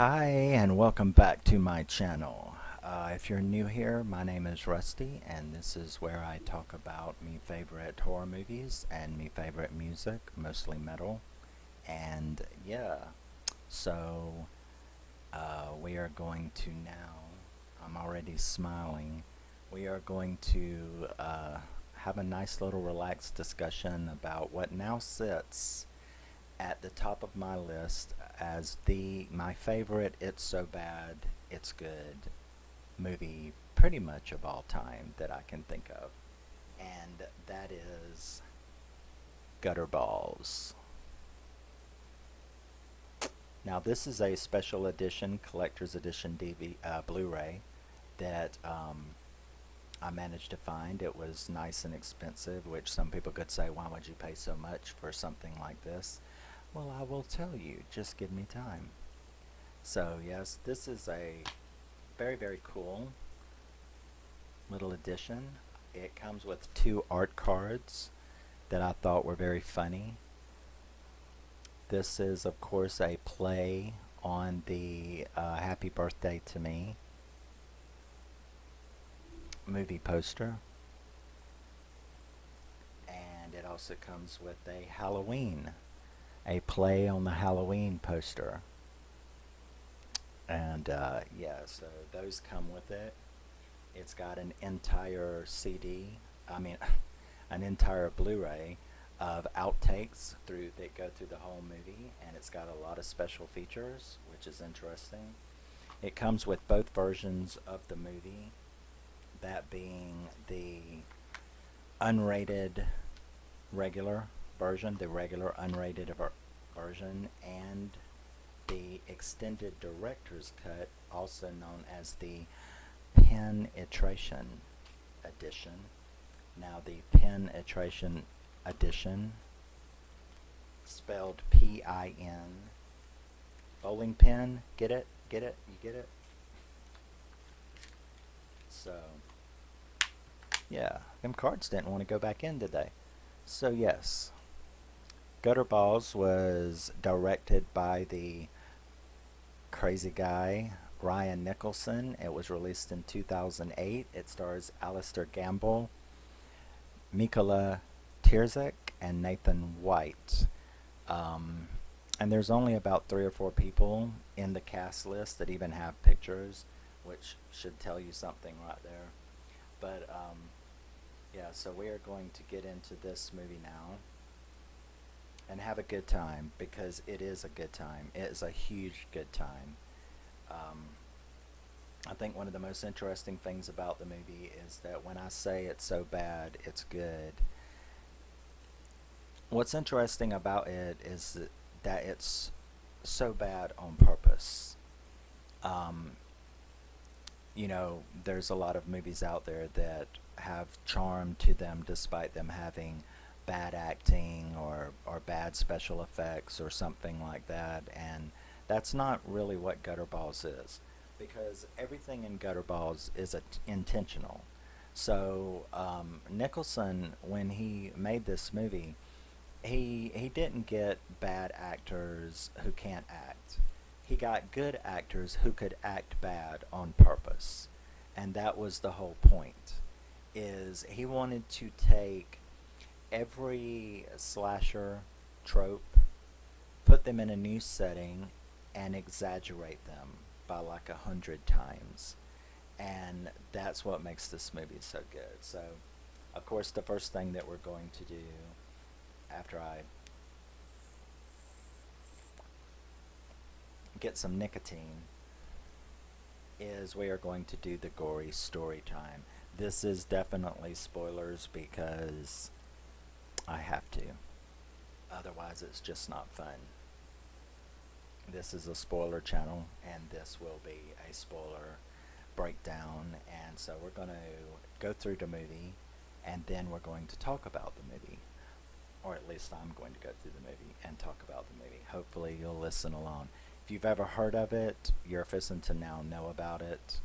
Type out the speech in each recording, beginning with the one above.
Hi, and welcome back to my channel. If you're new here, my name is Rusty, and this is where I talk about me favorite horror movies and me favorite music, mostly metal. And yeah, so we are going to now, I'm already smiling, we are going to have a nice little relaxed discussion about what now sits at the top of my list as my favorite It's So Bad, It's Good movie pretty much of all time that I can think of. And that is Gutterballs. Now this is a special edition, collector's edition Blu-ray that I managed to find. It was nice and expensive, which some people could say, why would you pay so much for something like this? Well, I will tell you, just give me time. So yes, this is a very, very cool little edition. It comes with two art cards that I thought were very funny. This is, of course, a play on the Happy Birthday to Me movie poster. And it also comes with a play on the Halloween poster. And yeah, so those come with it. It's got an entire an entire Blu-ray of outtakes that go through the whole movie, and it's got a lot of special features, which is interesting. It comes with both versions of the movie, that being the unrated regular version, the regular unrated version, and the extended director's cut, also known as the Pin-etration edition. Now the Pin-etration edition, spelled P-I-N, bowling pin, get it? Get it? You get it? So, yeah, them cards didn't want to go back in, did they? So yes, Gutterballs was directed by the crazy guy Ryan Nicholson. It was released in 2008. It stars Alastair, Mihola, Terzic, and Nathan White. And there's only about 3 or 4 people in the cast list that even have pictures, which should tell you something right there. But yeah, so we are going to get into this movie now and have a good time, because it is a good time. It is a huge good time. I think one of the most interesting things about the movie is that when I say it's so bad, it's good. What's interesting about it is that it's so bad on purpose. Um, there's a lot of movies out there that have charm to them despite them having bad acting or bad special effects or something like that, and that's not really what Gutterballs is, because everything in Gutterballs is intentional. So Nicholson, when he made this movie, he didn't get bad actors who can't act. He got good actors who could act bad on purpose. And that was the whole point. Is he wanted to take every slasher trope, put them in a new setting, and exaggerate them by like 100 times. And that's what makes this movie so good. So, of course, the first thing that we're going to do after I get some nicotine is we are going to do the gory story time. This is definitely spoilers because I have to. Otherwise, it's just not fun. This is a spoiler channel, and this will be a spoiler breakdown. And so we're going to go through the movie, and then we're going to talk about the movie. Or at least I'm going to go through the movie and talk about the movie. Hopefully you'll listen along. If you've ever heard of it, you're fixing to now know about it.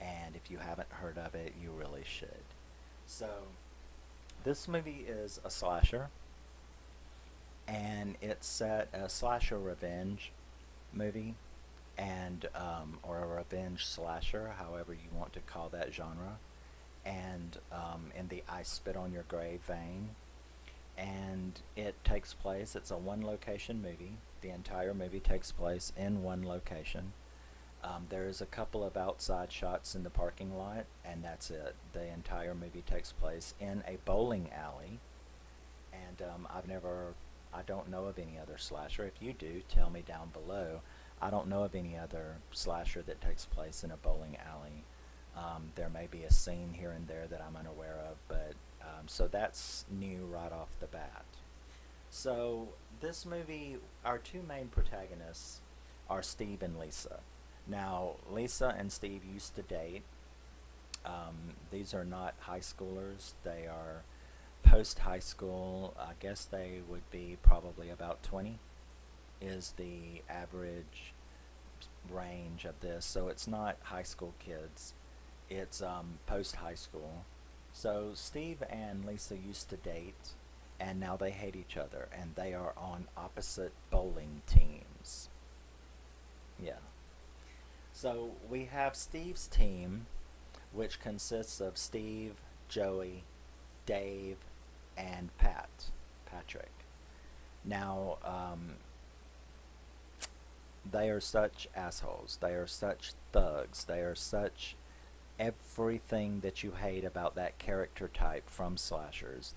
And if you haven't heard of it, you really should. So, this movie is a slasher. And it's set a slasher revenge movie. and or a revenge slasher, however you want to call that genre, and in the I Spit on Your Grave vein. And it takes place, it's a one location movie. The entire movie takes place in one location. There's a couple of outside shots in the parking lot, and that's it. The entire movie takes place in a bowling alley, and I don't know of any other slasher. If you do, tell me down below. I don't know of any other slasher that takes place in a bowling alley. There may be a scene here and there that I'm unaware of, but so that's new right off the bat. So this movie, our two main protagonists are Steve and Lisa. Now, Lisa and Steve used to date. These are not high schoolers. They are post high school. I guess they would be probably about 20 is the average range of this. So it's not high school kids. It's post high school. So Steve and Lisa used to date, and now they hate each other, and they are on opposite bowling teams. Yeah. So we have Steve's team, which consists of Steve, Joey, Dave, and Patrick. Now, they are such assholes. They are such thugs. They are such everything that you hate about that character type from slashers.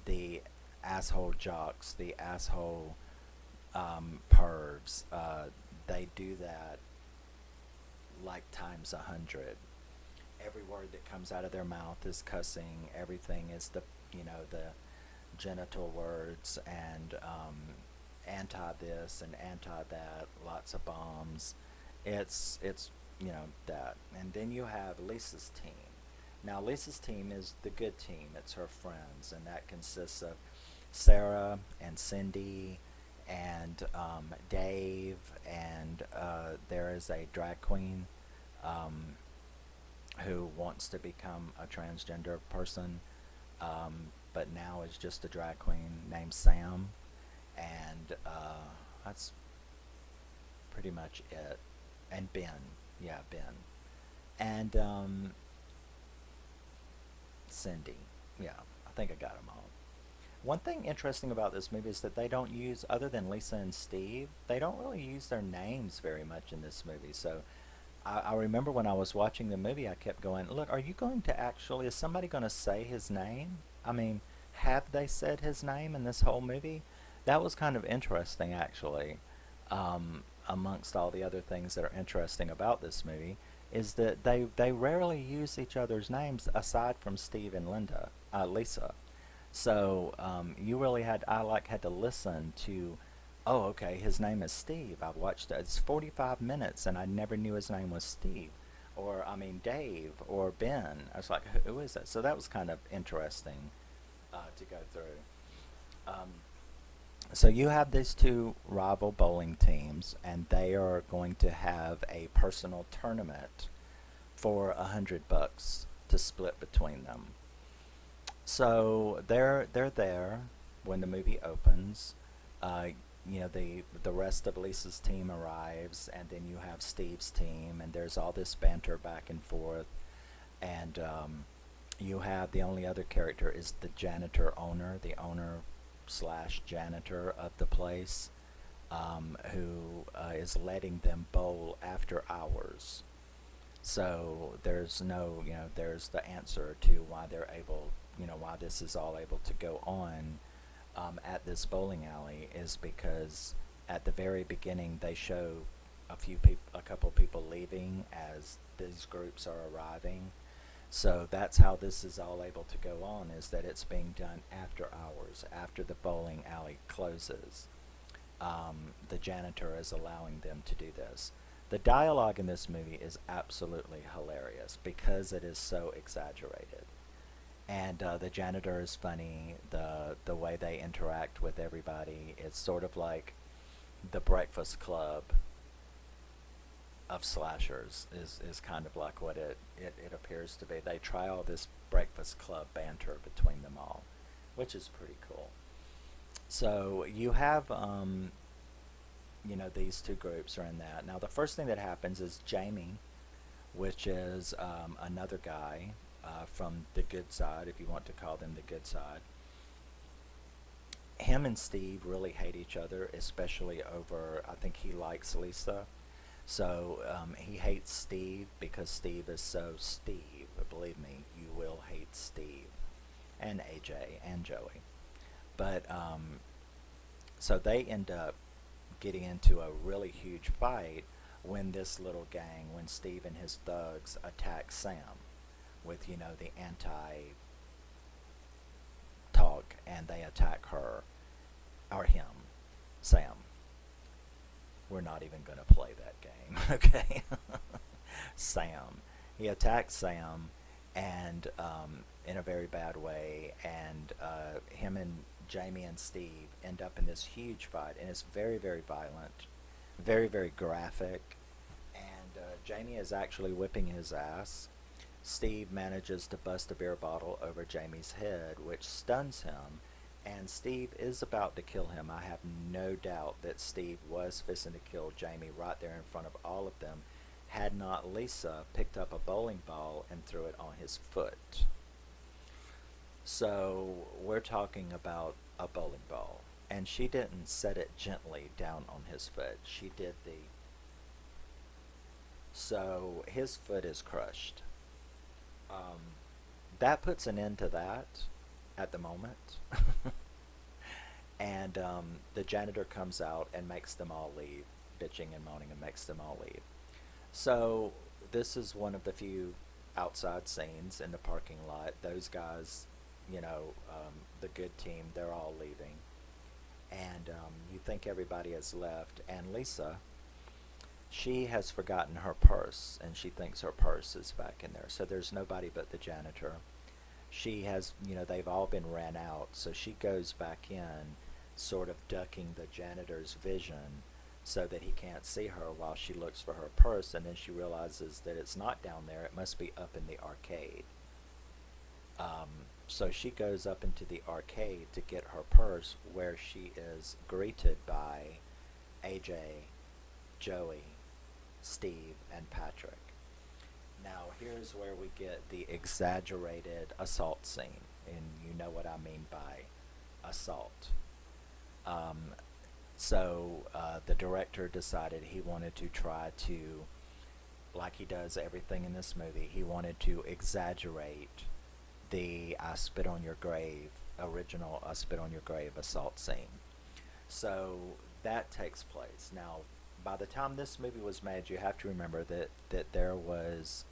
The asshole jocks, the asshole pervs. They do that like times 100. Every word that comes out of their mouth is cussing. Everything is the genital words, and anti this and anti that. Lots of bombs. It's that. And then you have Lisa's team. Now Lisa's team is the good team. It's her friends, and that consists of Sarah and Cindy and Dave, and there is a drag queen who wants to become a transgender person, but now is just a drag queen named Sam, and that's pretty much it. And Ben, yeah, Ben, and Cindy, yeah, I think I got them all. One thing interesting about this movie is that they don't use, other than Lisa and Steve, they don't really use their names very much in this movie. So I remember when I was watching the movie, I kept going, look, are you going to actually, is somebody going to say his name? I mean, have they said his name in this whole movie? That was kind of interesting, actually. Amongst all the other things that are interesting about this movie, is that they rarely use each other's names aside from Steve and Lisa. So you really had to listen to, oh, okay, his name is Steve. I've watched it. It's 45 minutes and I never knew his name was Steve. Or, I mean, Dave or Ben. I was like, who is that? So that was kind of interesting to go through. Um, so you have these two rival bowling teams, and they are going to have a personal tournament for $100 to split between them. So they're there when the movie opens. Uh, the rest of Lisa's team arrives, and then you have Steve's team, and there's all this banter back and forth, and you have the only other character is the the owner slash janitor of the place, who is letting them bowl after hours. So there's no, there's the answer to why they're able, why this is all able to go on at this bowling alley, is because at the very beginning they show a couple people leaving as these groups are arriving. So that's how this is all able to go on, is that it's being done after hours, after the bowling alley closes. The janitor is allowing them to do this. The dialogue in this movie is absolutely hilarious because it is so exaggerated. And the janitor is funny. The way they interact with everybody, it's sort of like the Breakfast Club of slashers is kind of like what it appears to be. They try all this Breakfast Club banter between them all, which is pretty cool. So you have these two groups are in that. Now, the first thing that happens is Jamie, which is another guy from the good side, if you want to call them the good side. Him and Steve really hate each other, especially over, I think he likes Lisa. So he hates Steve because Steve is so Steve. Believe me, you will hate Steve and AJ and Joey. But so they end up getting into a really huge fight when this little gang, when Steve and his thugs attack Sam with, the anti talk, and they attack her, or him, Sam. We're not even going to play that game, okay? Sam. He attacks Sam, and in a very bad way, and him and Jamie and Steve end up in this huge fight, and it's very, very violent, very, very graphic, and Jamie is actually whipping his ass. Steve manages to bust a beer bottle over Jamie's head, which stuns him, and Steve is about to kill him. I have no doubt that Steve was fisting to kill Jamie right there in front of all of them, had not Lisa picked up a bowling ball and threw it on his foot. So we're talking about a bowling ball, and she didn't set it gently down on his foot. She did the... So his foot is crushed. That puts an end to that at the moment. And the janitor comes out and makes them all leave, bitching and moaning, and makes them all leave. So this is one of the few outside scenes in the parking lot. Those guys, the good team, they're all leaving. And you think everybody has left. And Lisa, she has forgotten her purse, and she thinks her purse is back in there. So there's nobody but the janitor. She has, they've all been ran out. So she goes back in, sort of ducking the janitor's vision so that he can't see her while she looks for her purse, and then she realizes that it's not down there, it must be up in the arcade. So she goes up into the arcade to get her purse, where she is greeted by AJ, Joey, Steve, and Patrick. Now here's where we get the exaggerated assault scene, and you know what I mean by assault. So the director decided he wanted to try to, like he does everything in this movie, he wanted to exaggerate the I Spit on Your Grave, original I Spit on Your Grave assault scene. So that takes place. Now, by the time this movie was made, you have to remember that there was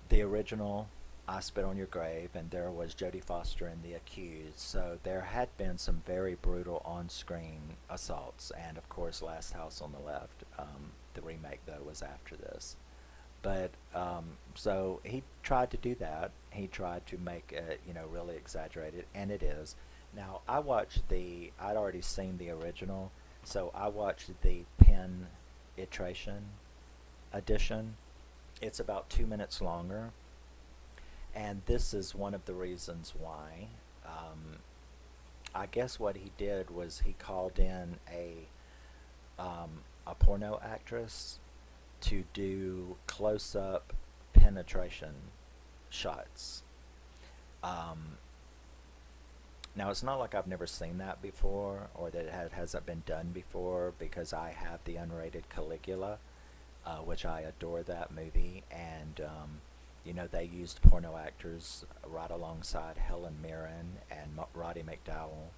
the original I Spit on Your Grave, and there was Jodie Foster in The Accused, so there had been some very brutal on-screen assaults, and of course Last House on the Left, the remake though was after this. But so he tried to do that. He tried to make it, really exaggerated, and it is. Now I'd already seen the original, so I watched the Pin-etration edition. It's about 2 minutes longer, and this is one of the reasons why. I guess what he did was he called in a porno actress to do close-up penetration shots. Now it's not like I've never seen that before, or that it hasn't been done before, because I have the unrated Caligula, which I adore that movie, and they used porno actors right alongside Helen Mirren and Roddy McDowell.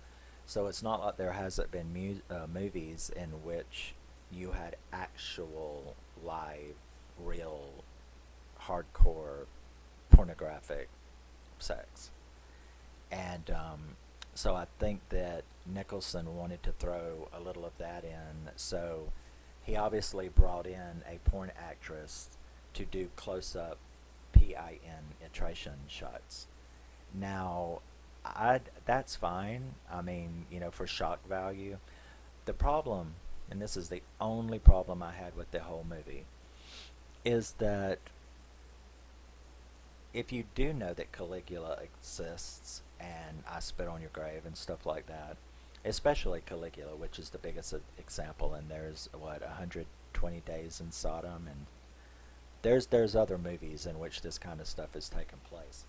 So it's not like there hasn't been movies in which you had actual, live, real, hardcore, pornographic sex. And so I think that Nicholson wanted to throw a little of that in, so he obviously brought in a porn actress to do close-up Pin-etration shots. Now, that's fine. I mean, for shock value. The problem, and this is the only problem I had with the whole movie, is that if you do know that Caligula exists and I Spit on Your Grave and stuff like that, especially Caligula, which is the biggest example. And there's what 120 Days in Sodom, and there's other movies in which this kind of stuff has taken place.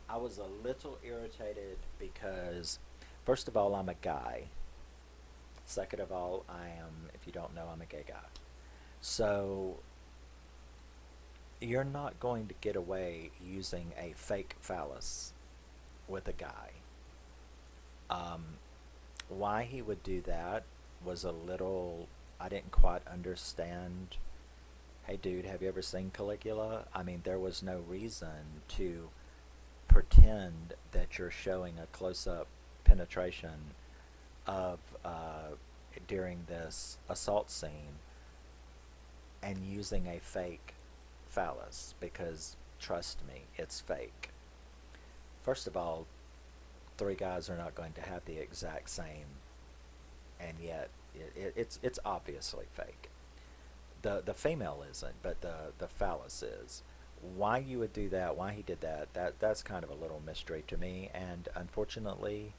I was a little irritated because, first of all, I'm a guy. Second of all, I am, if you don't know, I'm a gay guy. So you're not going to get away using a fake phallus with a guy. Um, why he would do that was a little, I didn't quite understand. Hey dude, have you ever seen Caligula? I mean, there was no reason to pretend that you're showing a close-up penetration of during this assault scene and using a fake phallus, because trust me, it's fake. First of all, three guys are not going to have the exact same, and yet it's obviously fake. The female isn't, but the phallus is. Why you would do that, why he did that, that's kind of a little mystery to me, and unfortunately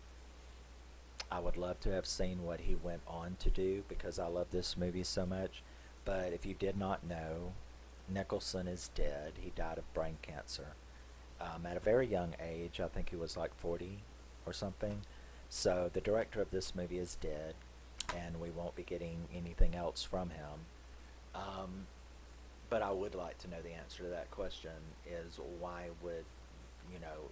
I would love to have seen what he went on to do because I love this movie so much. But if you did not know, Nicholson is dead. He died of brain cancer at a very young age. I think he was like 40 or something. So the director of this movie is dead, and we won't be getting anything else from him. Um, but I would like to know the answer to that question: is why would, you know,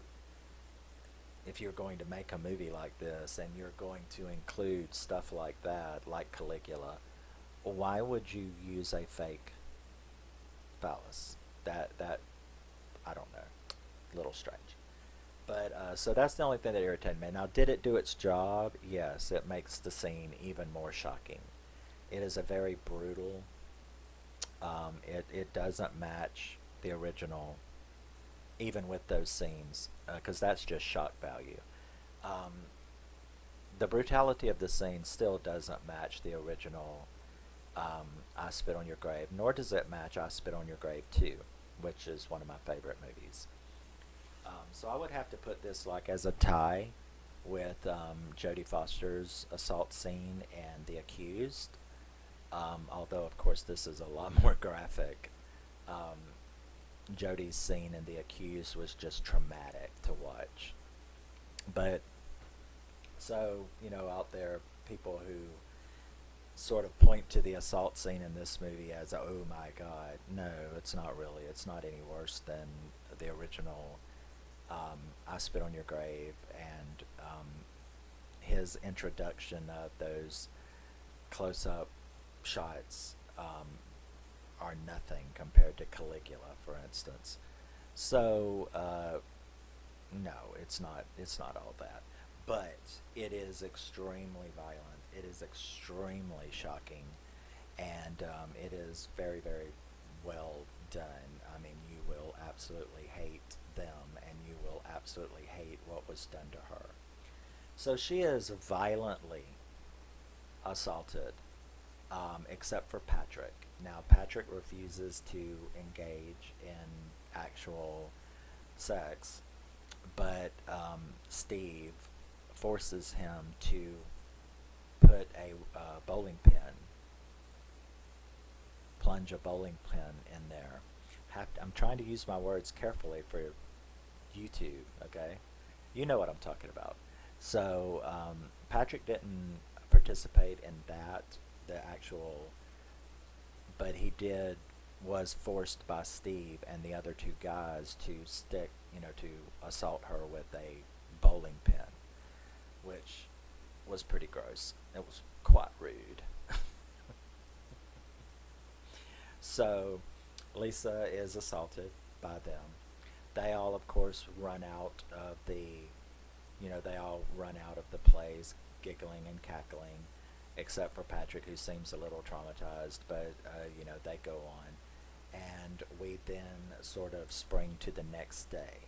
if you're going to make a movie like this and you're going to include stuff like that, like Caligula, why would you use a fake phallus? That I don't know, a little strange. But so that's the only thing that irritated me. Now, did it do its job? Yes, it makes the scene even more shocking. It is a very brutal. It doesn't match the original, even with those scenes, because that's just shock value. Um, the brutality of the scene still doesn't match the original I Spit on Your Grave, nor does it match I Spit on Your Grave 2, which is one of my favorite movies. So I would have to put this like as a tie with Jodie Foster's assault scene and The Accused. Although, of course, this is a lot more graphic. Um, Jodie's scene in The Accused was just traumatic to watch. But, so, out there, people who sort of point to the assault scene in this movie as, oh my god, no, it's not really. It's not any worse than the original I Spit on Your Grave, and his introduction of those close-up shots are nothing compared to Caligula, for instance. So no, it's not. It's not all that, but it is extremely violent. It is extremely shocking, and it is very, very well done. I mean, you will absolutely hate them, and you will absolutely hate what was done to her. So she is violently assaulted, except for Patrick. Now, Patrick refuses to engage in actual sex, but Steve forces him to put a bowling pin, plunge a bowling pin in there. I'm trying to use my words carefully for YouTube, okay? You know what I'm talking about. So Patrick didn't participate in that, the actual, but he did, was forced by Steve and the other two guys to to assault her with a bowling pin, which was pretty gross. It was quite rude. So Lisa is assaulted by them. They all, of course, run out of they all run out of the place, giggling and cackling, except for Patrick, who seems a little traumatized, but, they go on. And we then sort of spring to the next day.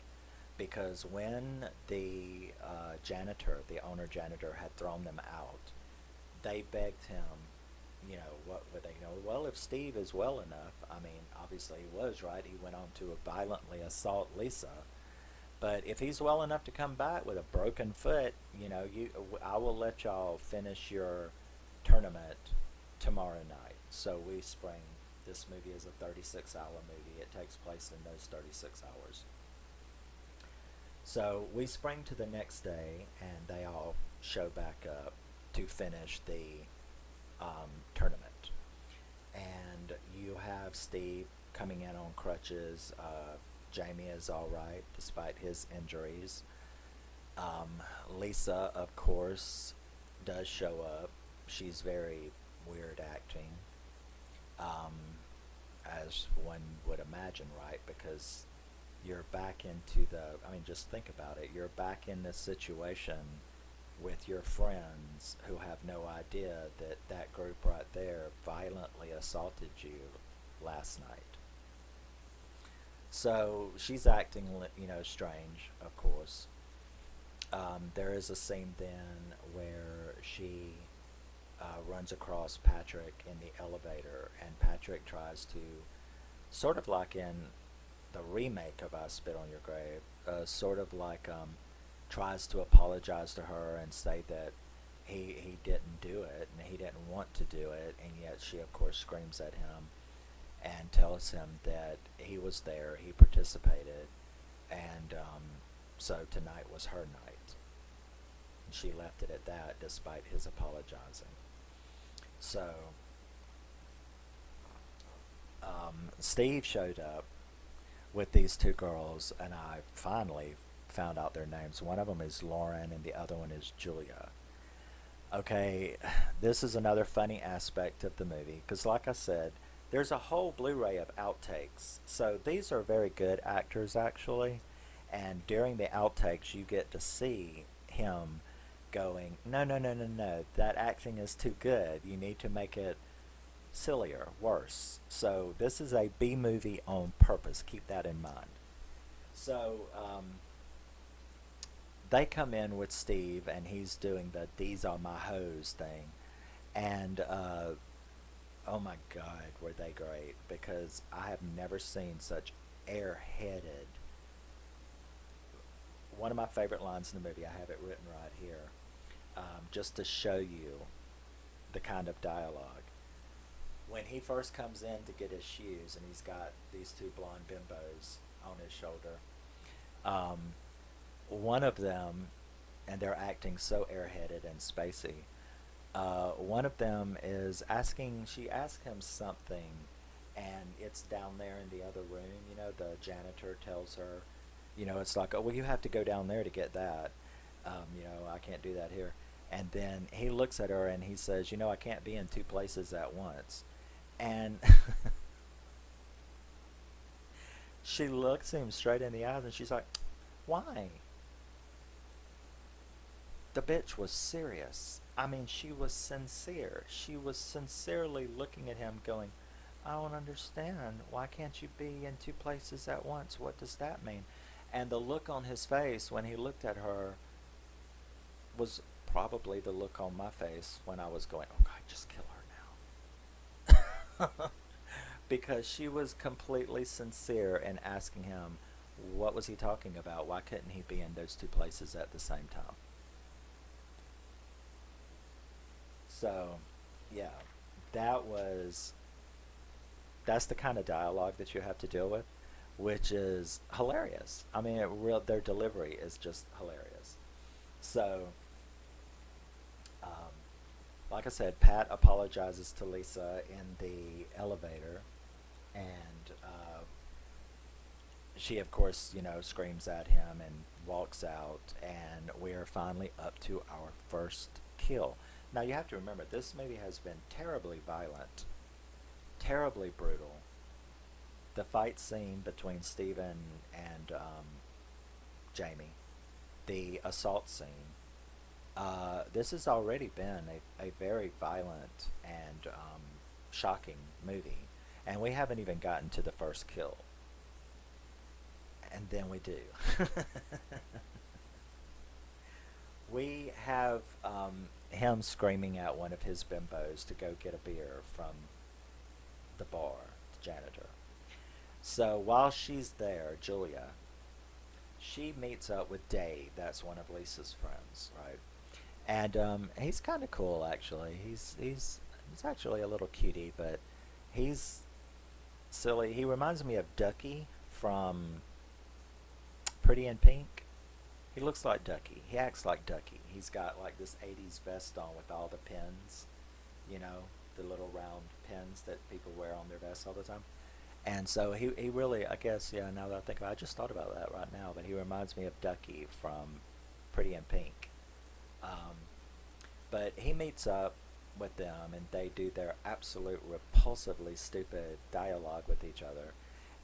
Because when the the owner janitor, had thrown them out, they begged him, what would they, well, if Steve is well enough, I mean, obviously he was, right? He went on to violently assault Lisa. But if he's well enough to come back with a broken foot, I will let y'all finish your tournament tomorrow night. So we spring. This movie is a 36-hour movie. It takes place in those 36 hours. So we spring to the next day, and they all show back up to finish the tournament. And you have Steve coming in on crutches. Jamie is all right despite his injuries. Lisa, of course, does show up. She's very weird acting, um, as one would imagine, right? Because you're back into I mean, just think about it. You're back in this situation with your friends who have no idea that that group right there violently assaulted you last night. So she's acting, strange, of course. There is a scene then where she runs across Patrick in the elevator, and Patrick tries to, sort of like in the remake of I Spit on Your Grave, sort of like tries to apologize to her and say that he didn't do it and he didn't want to do it, and yet she, of course, screams at him and tells him that he was there, he participated, and so tonight was her night. And she left it at that despite his apologizing. So Steve showed up with these two girls, and I finally found out their names. One of them is Lauren, and the other one is Julia. Okay, this is another funny aspect of the movie, because like I said, there's a whole Blu-ray of outtakes. So these are very good actors, actually, and during the outtakes you get to see him going, no, no, no, no, no, that acting is too good. You need to make it sillier, worse. So this is a B movie on purpose. Keep that in mind. So they come in with Steve, and he's doing the "These are my hoes" thing, and oh my God, were they great? Because I have never seen such airheaded. One of my favorite lines in the movie, I have it written right here, just to show you the kind of dialogue. When he first comes in to get his shoes, and he's got these two blonde bimbos on his shoulder, um, one of them, and they're acting so airheaded and spacey. One of them is asking, she asks him something, and it's down there in the other room. The janitor tells her, it's like, oh, well, you have to go down there to get that. I can't do that here. And then he looks at her and he says, I can't be in two places at once. And she looks him straight in the eyes and she's like, why? The bitch was serious. I mean, she was sincere. She was sincerely looking at him going, I don't understand. Why can't you be in two places at once? What does that mean? And the look on his face when he looked at her was probably the look on my face when I was going, oh God, just kill her now. Because she was completely sincere in asking him, what was he talking about? Why couldn't he be in those two places at the same time? So, yeah, that was, that's the kind of dialogue that you have to deal with, which is hilarious. I mean, their delivery is just hilarious. So, um, like I said, Pat apologizes to Lisa in the elevator, and she, of course, screams at him and walks out, and we're finally up to our first kill. Now, you have to remember, this movie has been terribly violent, terribly brutal. The fight scene between Stephen and Jamie, the assault scene, this has already been a very violent and shocking movie. And we haven't even gotten to the first kill. And then we do. We have him screaming at one of his bimbos to go get a beer from the bar, the janitor. So while she's there, Julia, she meets up with Dave. That's one of Lisa's friends, right? And he's kind of cool, actually. He's actually a little cutie, but he's silly. He reminds me of Ducky from Pretty in Pink. He looks like Ducky. He acts like Ducky. He's got like this 80s vest on with all the pins, you know, the little round pins that people wear on their vests all the time. And so he really, I guess, yeah, now that I think about it, I just thought about that right now, but he reminds me of Ducky from Pretty in Pink. Um, but he meets up with them and they do their absolute repulsively stupid dialogue with each other.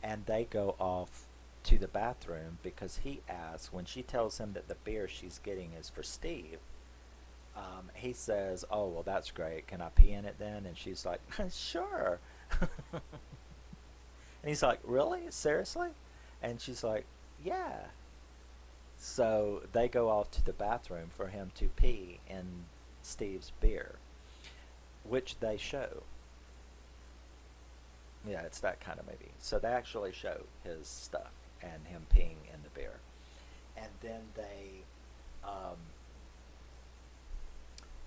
And they go off to the bathroom because he asks, when she tells him that the beer she's getting is for Steve, he says, "Oh, well, that's great. Can I pee in it then?" And she's like, "Sure." And he's like, "Really? Seriously?" And she's like, "Yeah." So they go off to the bathroom for him to pee in Steve's beer, which they show. Yeah, it's that kind of movie. So they actually show his stuff and him peeing in the beer. And then they um,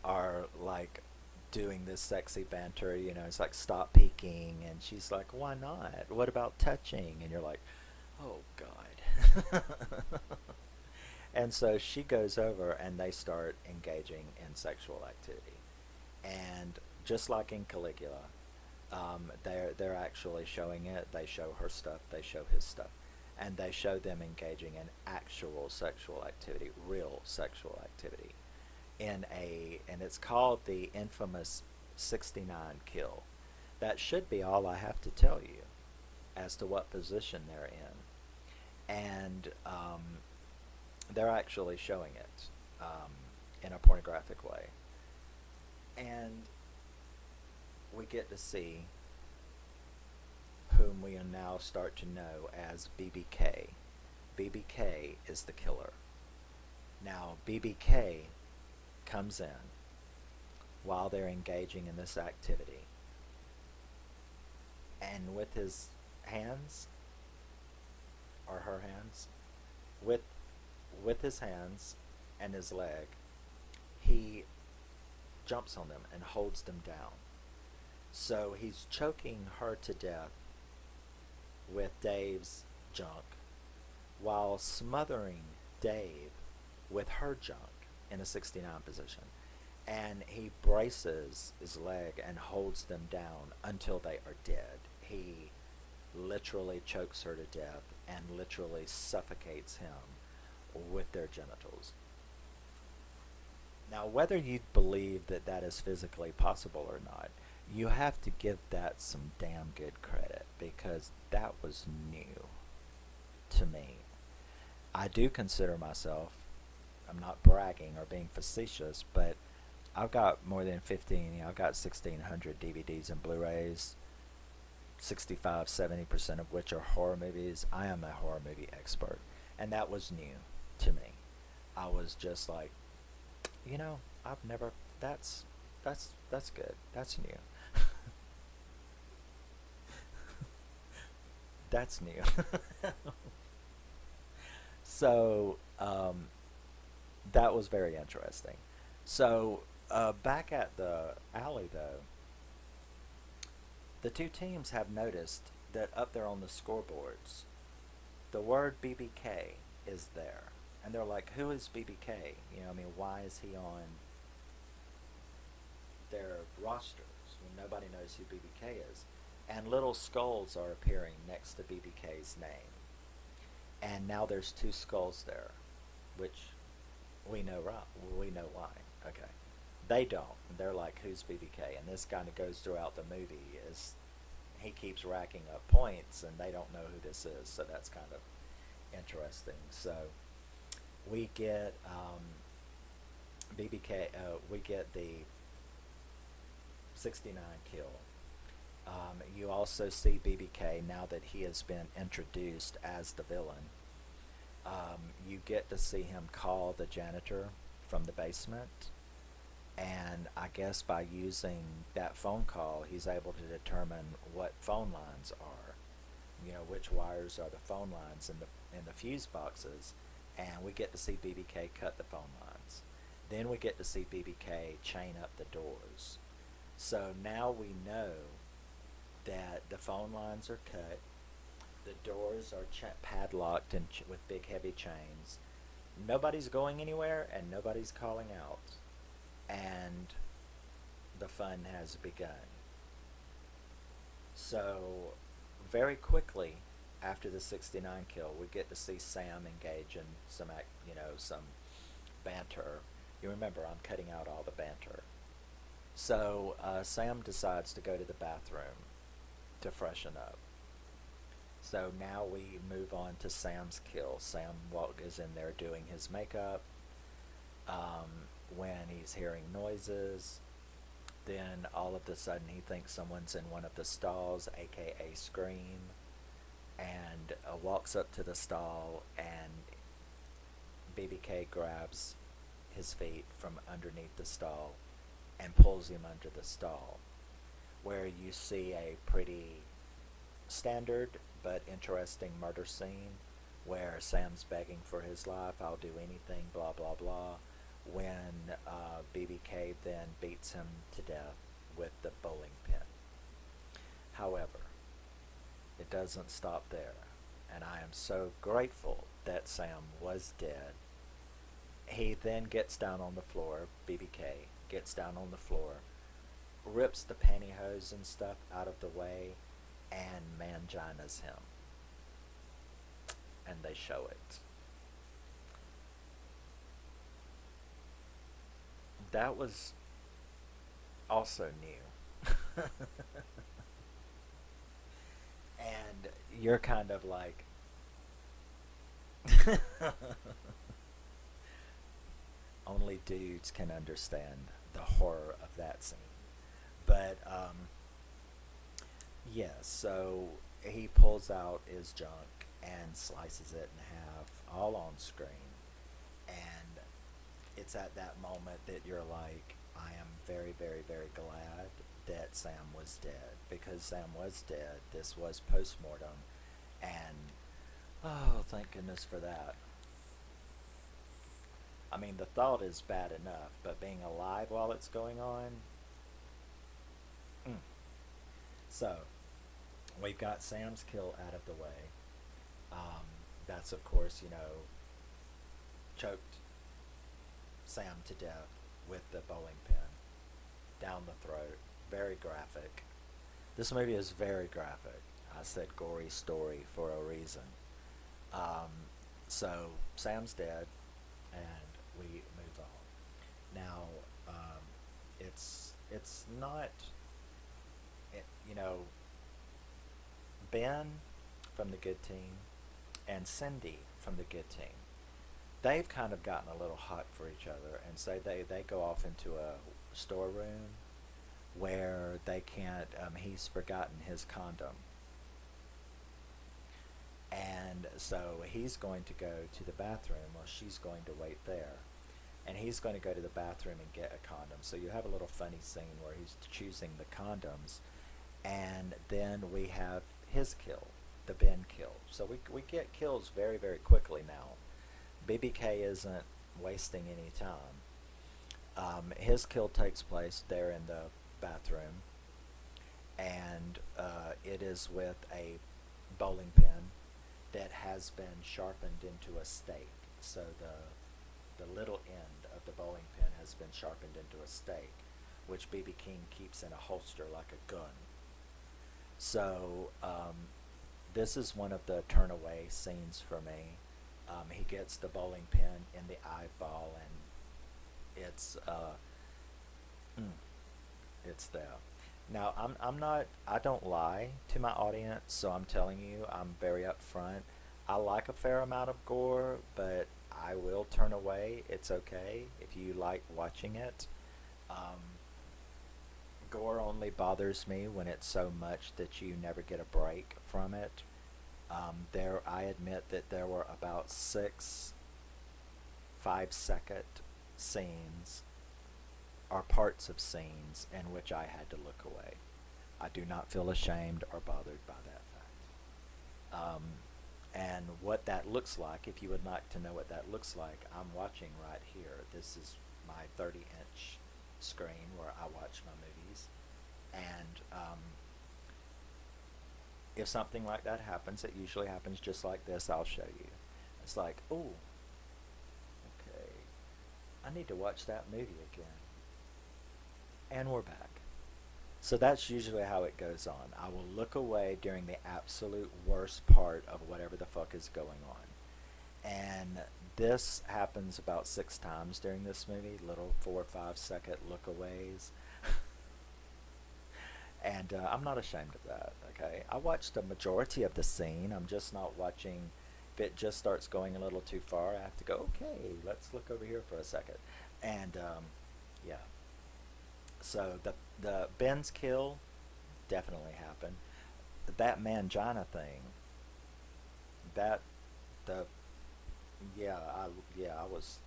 are like doing this sexy banter, you know, it's like stop peeking and she's like, "Why not? What about touching?" And you're like, "Oh god." And so she goes over and they start engaging in sexual activity. And just like in Caligula, they're actually showing it. They show her stuff, they show his stuff, and they show them engaging in actual sexual activity, real sexual activity, and it's called the infamous 69 kill. That should be all I have to tell you as to what position they're in, and they're actually showing it in a pornographic way, and we get to see whom we now start to know as BBK. BBK is the killer. Now, BBK comes in while they're engaging in this activity, and with his hands, or her hands, with his hands and his leg, he jumps on them and holds them down. So he's choking her to death with Dave's junk while smothering Dave with her junk in a 69 position. And he braces his leg and holds them down until they are dead. He literally chokes her to death and literally suffocates him with their genitals. Now, whether you believe that that is physically possible or not, you have to give that some damn good credit because that was new to me. I do consider myself, I'm not bragging or being facetious, but I've got more than 15, I've got 1,600 DVDs and Blu-rays, 65-70% of which are horror movies. I am a horror movie expert, and that was new to me. I was just like, I've never, that's good. That's new. That's new. So, that was very interesting. So, back at the alley though, the two teams have noticed that up there on the scoreboards, the word BBK is there. And they're like, who is BBK? Why is he on their rosters when nobody knows who BBK is? And little skulls are appearing next to BBK's name. And now there's two skulls there, which we know why. Okay. They don't. They're like, who's BBK? And this kind of goes throughout the movie is he keeps racking up points and they don't know who this is. So that's kind of interesting. So we get BBK, we get the 69 kill. You also see BBK now that he has been introduced as the villain. You get to see him call the janitor from the basement, and I guess by using that phone call, he's able to determine what phone lines are. Which wires are the phone lines, and in the fuse boxes, and we get to see BBK cut the phone lines. Then we get to see BBK chain up the doors. So now we know that the phone lines are cut, the doors are padlocked and with big heavy chains. Nobody's going anywhere and nobody's calling out. And the fun has begun. So very quickly after the 69 kill, we get to see Sam engage in some banter. You remember, I'm cutting out all the banter. So Sam decides to go to the bathroom to freshen up. So now we move on to Sam's kill. Sam is in there doing his makeup when he's hearing noises. Then all of a sudden he thinks someone's in one of the stalls, aka Scream, and walks up to the stall, and BBK grabs his feet from underneath the stall and pulls him under the stall, where you see a pretty standard but interesting murder scene where Sam's begging for his life, I'll do anything, blah blah blah, when BBK then beats him to death with the bowling pin. However, it doesn't stop there, and I am so grateful that Sam was dead. He then gets down on the floor, BBK gets down on the floor, rips the pantyhose and stuff out of the way, and manginas him. And they show it. That was also new. And you're kind of like, only dudes can understand the horror of that scene. But, yeah, so he pulls out his junk and slices it in half, all on screen. And it's at that moment that you're like, I am very, very, very glad that Sam was dead. Because Sam was dead, this was post-mortem, and, oh, thank goodness for that. I mean, the thought is bad enough, but being alive while it's going on. So, we've got Sam's kill out of the way. That's, of course, choked Sam to death with the bowling pin down the throat. Very graphic. This movie is very graphic. I said gory story for a reason. So, Sam's dead, and we move on. Now, it's not, Ben from the good team and Cindy from the good team, they've kind of gotten a little hot for each other, and so they go off into a storeroom where they can't, he's forgotten his condom. And so he's going to go to the bathroom, or she's going to wait there. And he's going to go to the bathroom and get a condom. So you have a little funny scene where he's choosing the condoms. And then we have his kill, the Ben kill. So we get kills very, very quickly now. BBK isn't wasting any time. His kill takes place there in the bathroom. And it is with a bowling pin that has been sharpened into a stake. So the little end of the bowling pin has been sharpened into a stake, which BB King keeps in a holster like a gun. So this is one of the turn away scenes for me. He gets the bowling pin in the eyeball, and it's there. Now, I don't lie to my audience, so I'm telling you, I'm very upfront. I like a fair amount of gore, but I will turn away. It's okay if you like watching it. Gore only bothers me when it's so much that you never get a break from it. I admit that there were about 6 5-second scenes are parts of scenes in which I had to look away. I do not feel ashamed or bothered by that fact. And what that looks like, if you would like to know what that looks like, I'm watching right here. This is my 30-inch screen where I watch my movies. And if something like that happens, it usually happens just like this. I'll show you. It's like, oh, okay, I need to watch that movie again. And we're back. So that's usually how it goes on. I will look away during the absolute worst part of whatever the fuck is going on. And this happens about 6 times during this movie, little 4 or 5 second lookaways. And I'm not ashamed of that, okay? I watched a majority of the scene. I'm just not watching. If it just starts going a little too far, I have to go, okay, let's look over here for a second. And yeah. So the Ben's kill definitely happened. That mangina thing, that the yeah, I was.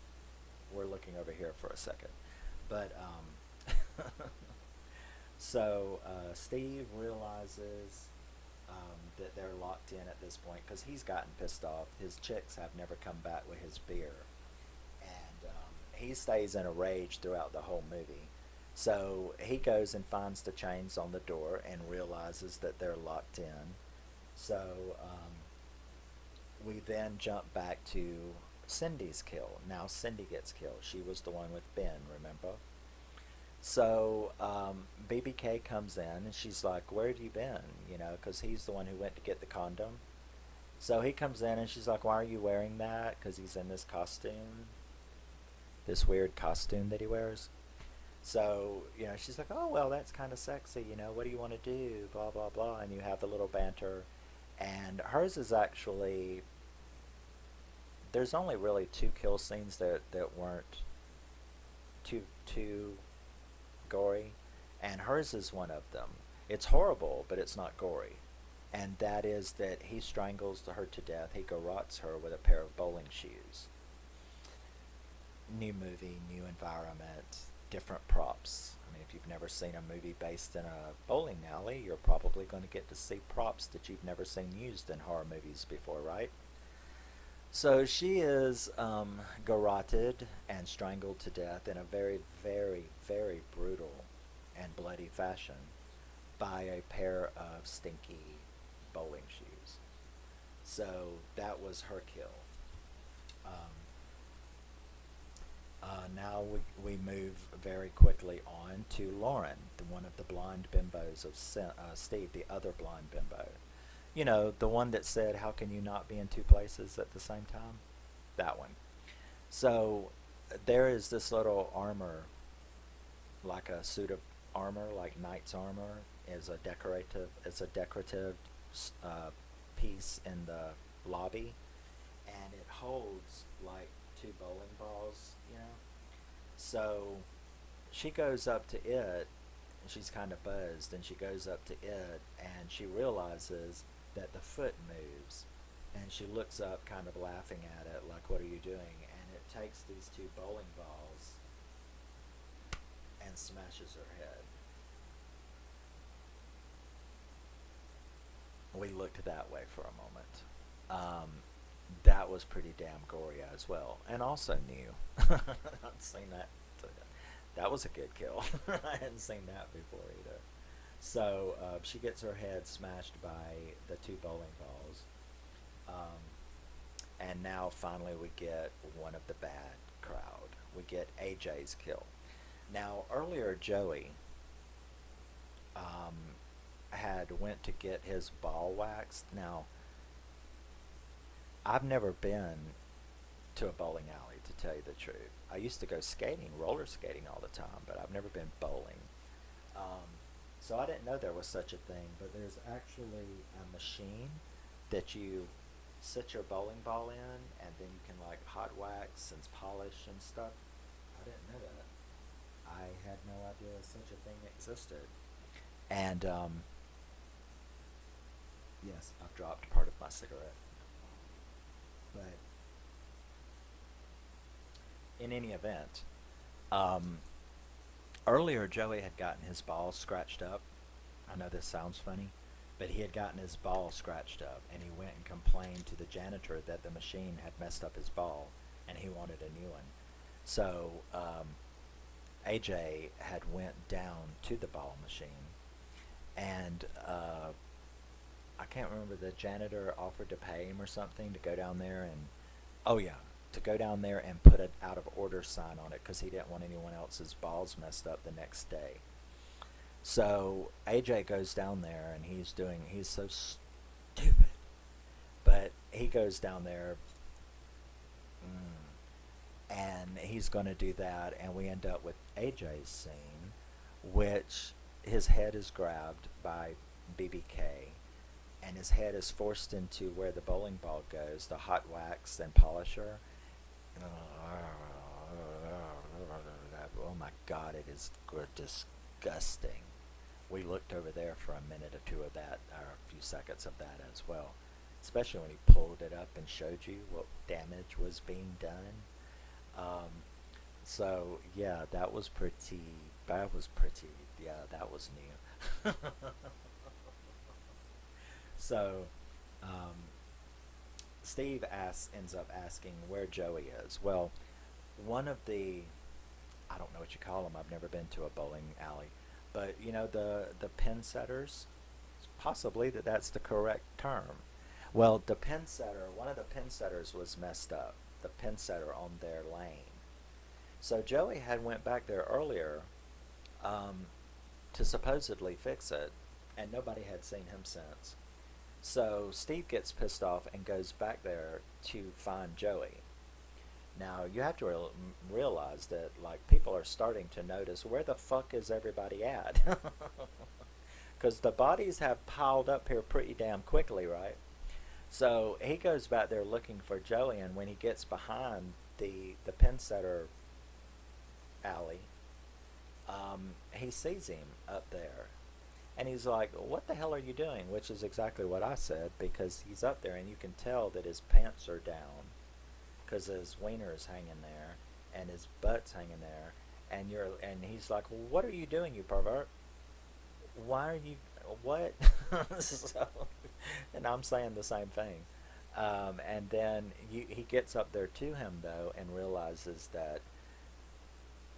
We're looking over here for a second, but so Steve realizes that they're locked in at this point because he's gotten pissed off. His chicks have never come back with his beer, and he stays in a rage throughout the whole movie. So he goes and finds the chains on the door and realizes that they're locked in. So we then jump back to Cindy's kill. Now Cindy gets killed. She was the one with Ben, remember? So BBK comes in and she's like, "Where have you been?" You know, because he's the one who went to get the condom. So he comes in and she's like, "Why are you wearing that?" Because he's in this costume, this weird costume that he wears. So, you know, she's like, "Oh, well, that's kind of sexy. You know, what do you want to do? Blah, blah, blah." And you have the little banter. And hers is actually, there's only really 2 kill scenes that weren't too gory. And hers is one of them. It's horrible, but it's not gory. And that is that he strangles her to death. He garrots her with a pair of bowling shoes. New movie, new environment, different props. I mean, if you've never seen a movie based in a bowling alley, you're probably going to get to see props that you've never seen used in horror movies before, right? So she is garroted and strangled to death in a very, very, very brutal and bloody fashion by a pair of stinky bowling shoes. So that was her kill. Um, now we move very quickly on to Lauren, one of the blonde bimbos of Steve, the other blonde bimbo. You know, the one that said, "How can you not be in 2 places at the same time?" That one. So there is this little armor, like a suit of armor, like knight's armor, is a decorative. It's a decorative uh, piece in the lobby, and it holds like 2 bowling balls. You know, so she goes up to it, and she's kind of buzzed, and she goes up to it, and she realizes that the foot moves, and she looks up, kind of laughing at it, like, "What are you doing?" And it takes these 2 bowling balls and smashes her head. We looked that way for a moment. That was pretty damn gory as well, and also new. I've seen that. That was a good kill. I hadn't seen that before either. So she gets her head smashed by the 2 bowling balls, um, and now finally we get one of the bad crowd. We get AJ's kill. Now earlier Joey um, had went to get his ball waxed. Now I've never been to a bowling alley, to tell you the truth. I used to go skating, roller skating all the time, but I've never been bowling. Um, so I didn't know there was such a thing, but there's actually a machine that you sit your bowling ball in, and then you can like hot wax and polish and stuff. I didn't know that. I had no idea such a thing existed. And yes, I've dropped part of my cigarette. But in any event, um, earlier Joey had gotten his balls scratched up. I know this sounds funny, but he had gotten his ball scratched up, and he went and complained to the janitor that the machine had messed up his ball, and he wanted a new one. So AJ had went down to the ball machine, and I can't remember, the janitor offered to pay him or something to go down there and, oh yeah, to go down there and put an out of order sign on it because he didn't want anyone else's balls messed up the next day. So AJ goes down there and he's so stupid, but he goes down there, and he's going to do that, and we end up with AJ's scene, which his head is grabbed by BBK, and his head is forced into where the bowling ball goes, the hot wax and polisher. Oh my God, it is disgusting. We looked over there for a minute or two of that, or a few seconds of that as well. Especially when he pulled it up and showed you what damage was being done. So yeah, that was pretty. Yeah, that was new. So, Steve ends up asking where Joey is. Well, one of the, I don't know what you call them. I've never been to a bowling alley, but you know the pin setters. Possibly that's the correct term. Well, the pin setter, one of the pin setters was messed up. The pin setter on their lane. So Joey had went back there earlier to supposedly fix it, and nobody had seen him since. So Steve gets pissed off and goes back there to find Joey. Now you have to realize that like people are starting to notice, where the fuck is everybody at? Because the bodies have piled up here pretty damn quickly, right? So he goes back there looking for Joey, and when he gets behind the pin setter alley, he sees him up there. And he's like, what the hell are you doing? Which is exactly what I said, because he's up there and you can tell that his pants are down because his wiener is hanging there and his butt's hanging there. And he's like, well, what are you doing, you pervert? Why are you, what? So, and I'm saying the same thing. And then he gets up there to him, though, and realizes that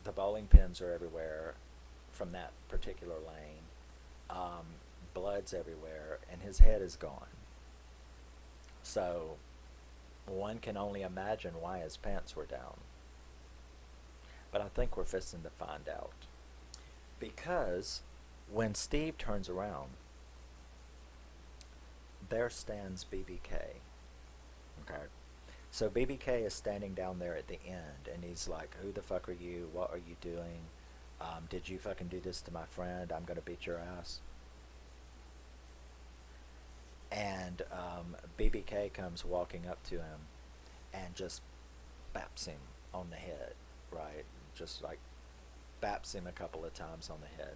the bowling pins are everywhere from that particular lane. Blood's everywhere, and his head is gone. So one can only imagine why his pants were down. But I think we're fixing to find out. Because when Steve turns around, there stands BBK. Okay. So BBK is standing down there at the end, and he's like, who the fuck are you? What are you doing? Did you fucking do this to my friend? I'm gonna beat your ass. And BBK comes walking up to him and just baps him on the head, right? Just like baps him a couple of times on the head.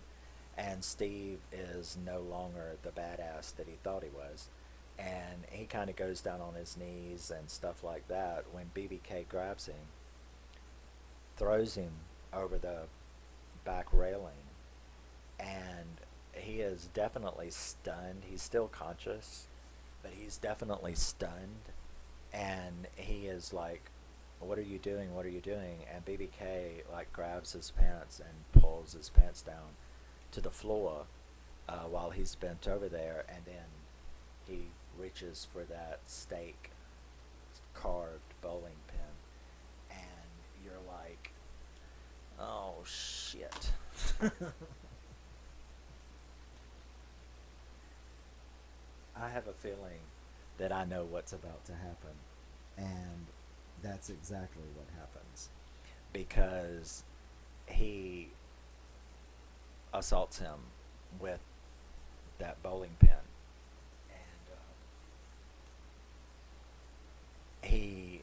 And Steve is no longer the badass that he thought he was. And he kind of goes down on his knees and stuff like that when BBK grabs him, throws him over the back railing, and he is definitely stunned. He's still conscious, but he's definitely stunned, and he is like, what are you doing? What are you doing? And BBK like grabs his pants and pulls his pants down to the floor while he's bent over there, and then he reaches for that stake carved bowling pin, and you're like, oh shit. I have a feeling that I know what's about to happen, and that's exactly what happens, because he assaults him with that bowling pin, and he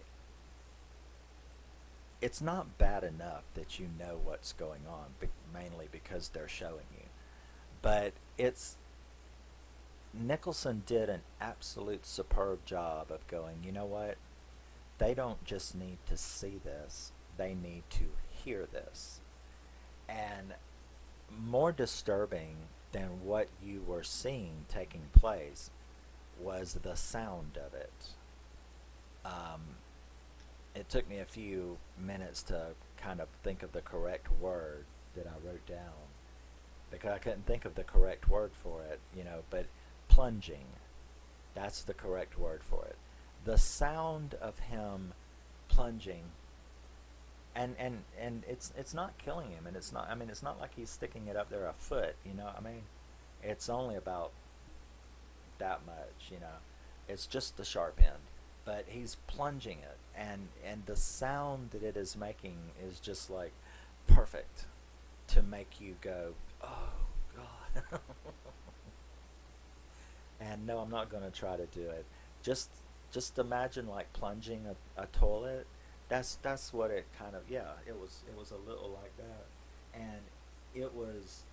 it's not bad enough that you know what's going on, mainly because they're showing you, but it's Nicholson did an absolute superb job of going, you know what, they don't just need to see this, they need to hear this. And more disturbing then what you were seeing taking place was the sound of it. Um, it took me a few minutes to kind of think of the correct word that I wrote down because I couldn't think of the correct word for it, but plunging. That's the correct word for it. The sound of him plunging, and it's not killing him, and it's not like he's sticking it up there a foot, it's only about that much, it's just the sharp end, but he's plunging it, and the sound that it is making is just like perfect to make you go, oh god. And no, I'm not going to try to do it. Just just imagine like plunging a toilet. That's what it kind of, yeah, it was a little like that. And it was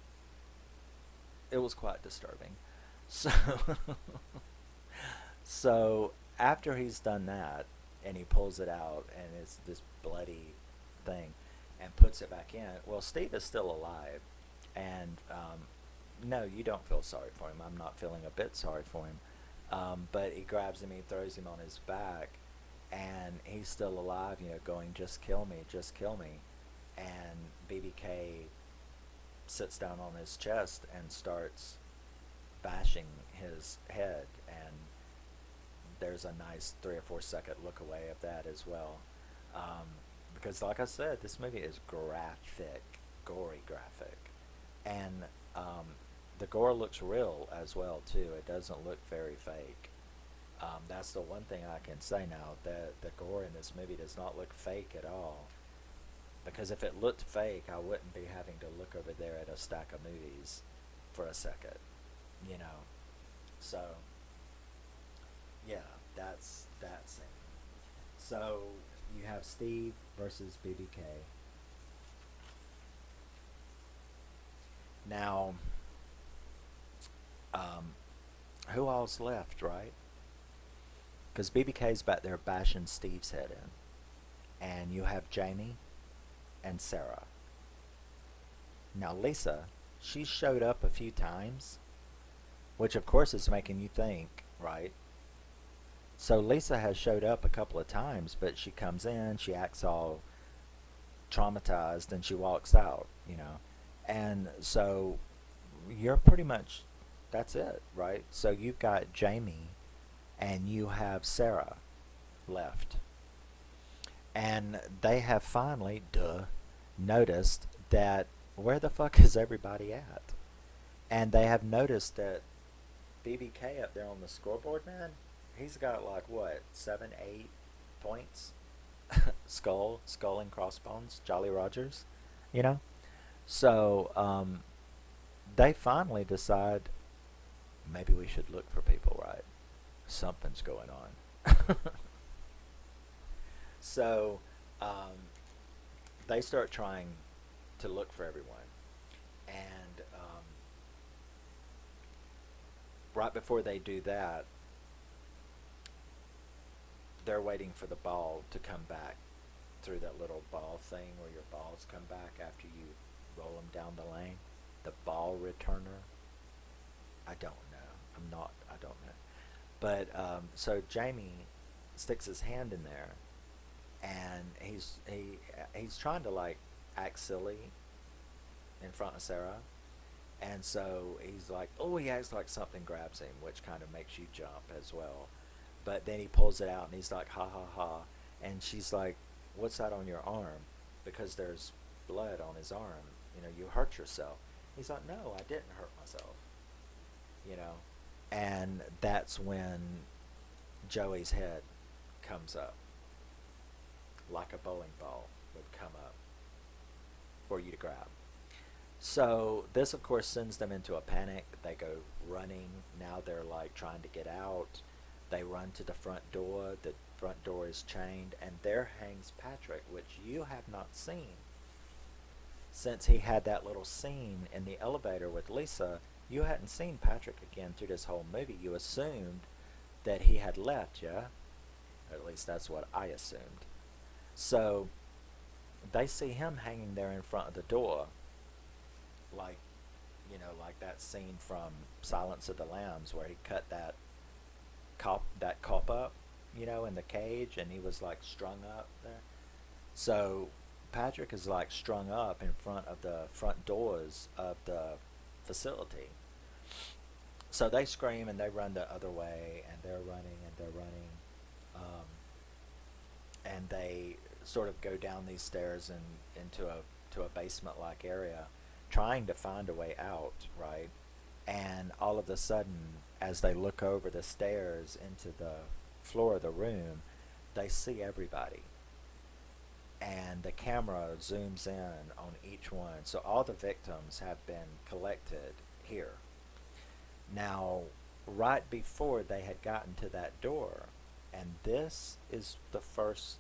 it was quite disturbing. So so after he's done that and he pulls it out and it's this bloody thing and puts it back in, well, Steve is still alive. And no, you don't feel sorry for him. I'm not feeling a bit sorry for him. But he grabs him, he throws him on his back, and he's still alive, going, just kill me, just kill me. And BBK sits down on his chest and starts bashing his head, and there's a nice 3 or 4 second look away of that as well. Because, like I said, this movie is graphic, gory graphic. And the gore looks real as well too. It doesn't look very fake. That's the one thing I can say now, that the gore in this movie does not look fake at all. Because if it looked fake, I wouldn't be having to look over there at a stack of movies for a second, you know. So yeah, that's that scene. So you have Steve versus BBK. Now, um, who all's left, right? Because BBK's back there bashing Steve's head in. And you have Jamie and Sarah. Now, Lisa, she showed up a few times, which of course is making you think, right? So Lisa has showed up a couple of times, but she comes in, she acts all traumatized, and she walks out, you know. And so you're pretty much, that's it, right? So you've got Jamie and you have Sarah left. And they have finally, noticed that where the fuck is everybody at? And they have noticed that BBK up there on the scoreboard, man, he's got like what, 7, 8 points? Skull and crossbones, Jolly Rogers, you know? So they finally decide maybe we should look for people, right? Something's going on. So they start trying to look for everyone. And right before they do that, they're waiting for the ball to come back through that little ball thing where your balls come back after you roll them down the lane. The ball returner. I don't know. I don't know. But so Jamie sticks his hand in there, and he's trying to like act silly in front of Sarah, and so he's like, oh, he acts like something grabs him, which kind of makes you jump as well. But then he pulls it out, and he's like, ha ha ha, and she's like, what's that on your arm? Because there's blood on his arm. You hurt yourself. He's like, no, I didn't hurt myself. You know, and that's when Joey's head comes up, like a bowling ball would come up for you to grab. So this, of course, sends them into a panic. They go running. Now they're like trying to get out. They run to the front door. The front door is chained, and there hangs Patrick, which you have not seen. Since he had that little scene in the elevator with Lisa, you hadn't seen Patrick again through this whole movie. You assumed that he had left, yeah? At least that's what I assumed. So they see him hanging there in front of the door, like, like that scene from Silence of the Lambs where he cut that cop up, in the cage, and he was like strung up there. So Patrick is like strung up in front of the front doors of the facility. So they scream and they run the other way, and they're running and they're running, and they sort of go down these stairs and into a basement-like area, trying to find a way out, right? And all of a sudden, as they look over the stairs into the floor of the room, they see everybody. And the camera zooms in on each one. So all the victims have been collected here. Now, right before they had gotten to that door, and this is the first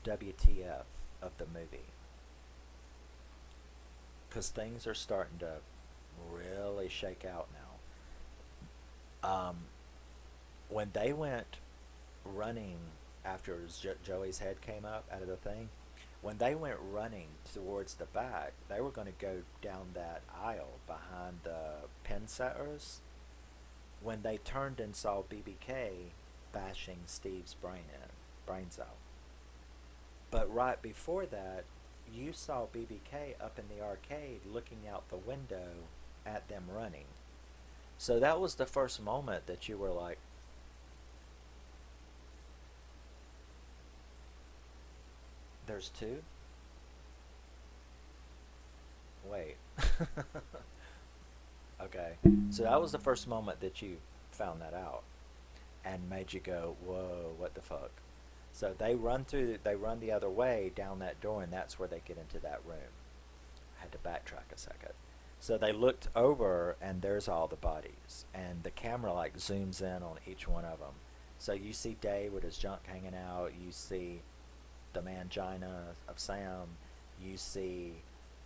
WTF of the movie, because things are starting to really shake out now. When they went running after Joey's head came up out of the thing, when they went running towards the back, they were going to go down that aisle behind the pin setters. When they turned and saw BBK bashing Steve's brains out. But right before that, you saw BBK up in the arcade looking out the window at them running. So that was the first moment that you were like, there's two? Wait. Okay. So that was the first moment that you found that out and made you go, whoa, what the fuck? So they run the other way down that door, and that's where they get into that room. I had to backtrack a second. So they looked over, and there's all the bodies, and the camera like zooms in on each one of them. So you see Dave with his junk hanging out. You see the mangina of Sam. You see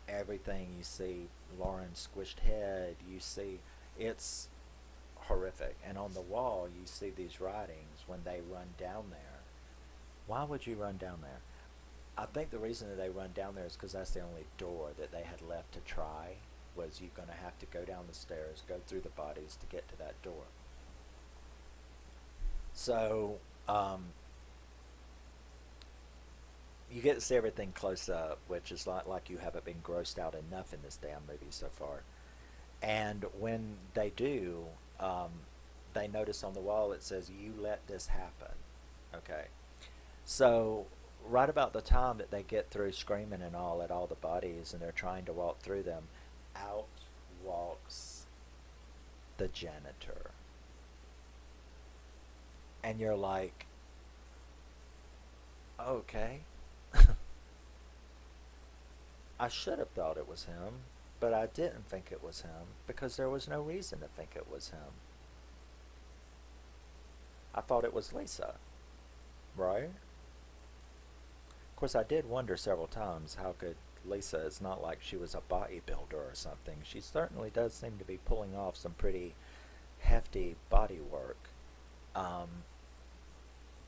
everything. You see Lauren's squished head. You see, it's horrific. And on the wall, you see these writings when they run down there. Why would you run down there? I think the reason that they run down there is because that's the only door that they had left to try, was you're going to have to go down the stairs, go through the bodies to get to that door. So, you get to see everything close up, which is like you haven't been grossed out enough in this damn movie so far. And when they do, they notice on the wall it says, "You let this happen." Okay. So, right about the time that they get through screaming and all at all the bodies and they're trying to walk through them, out walks the janitor. And you're like, okay. I should have thought it was him, but I didn't think it was him because there was no reason to think it was him. I thought it was Lisa, right? Of course, I did wonder several times how could Lisa, it's not like she was a bodybuilder or something. She certainly does seem to be pulling off some pretty hefty body work.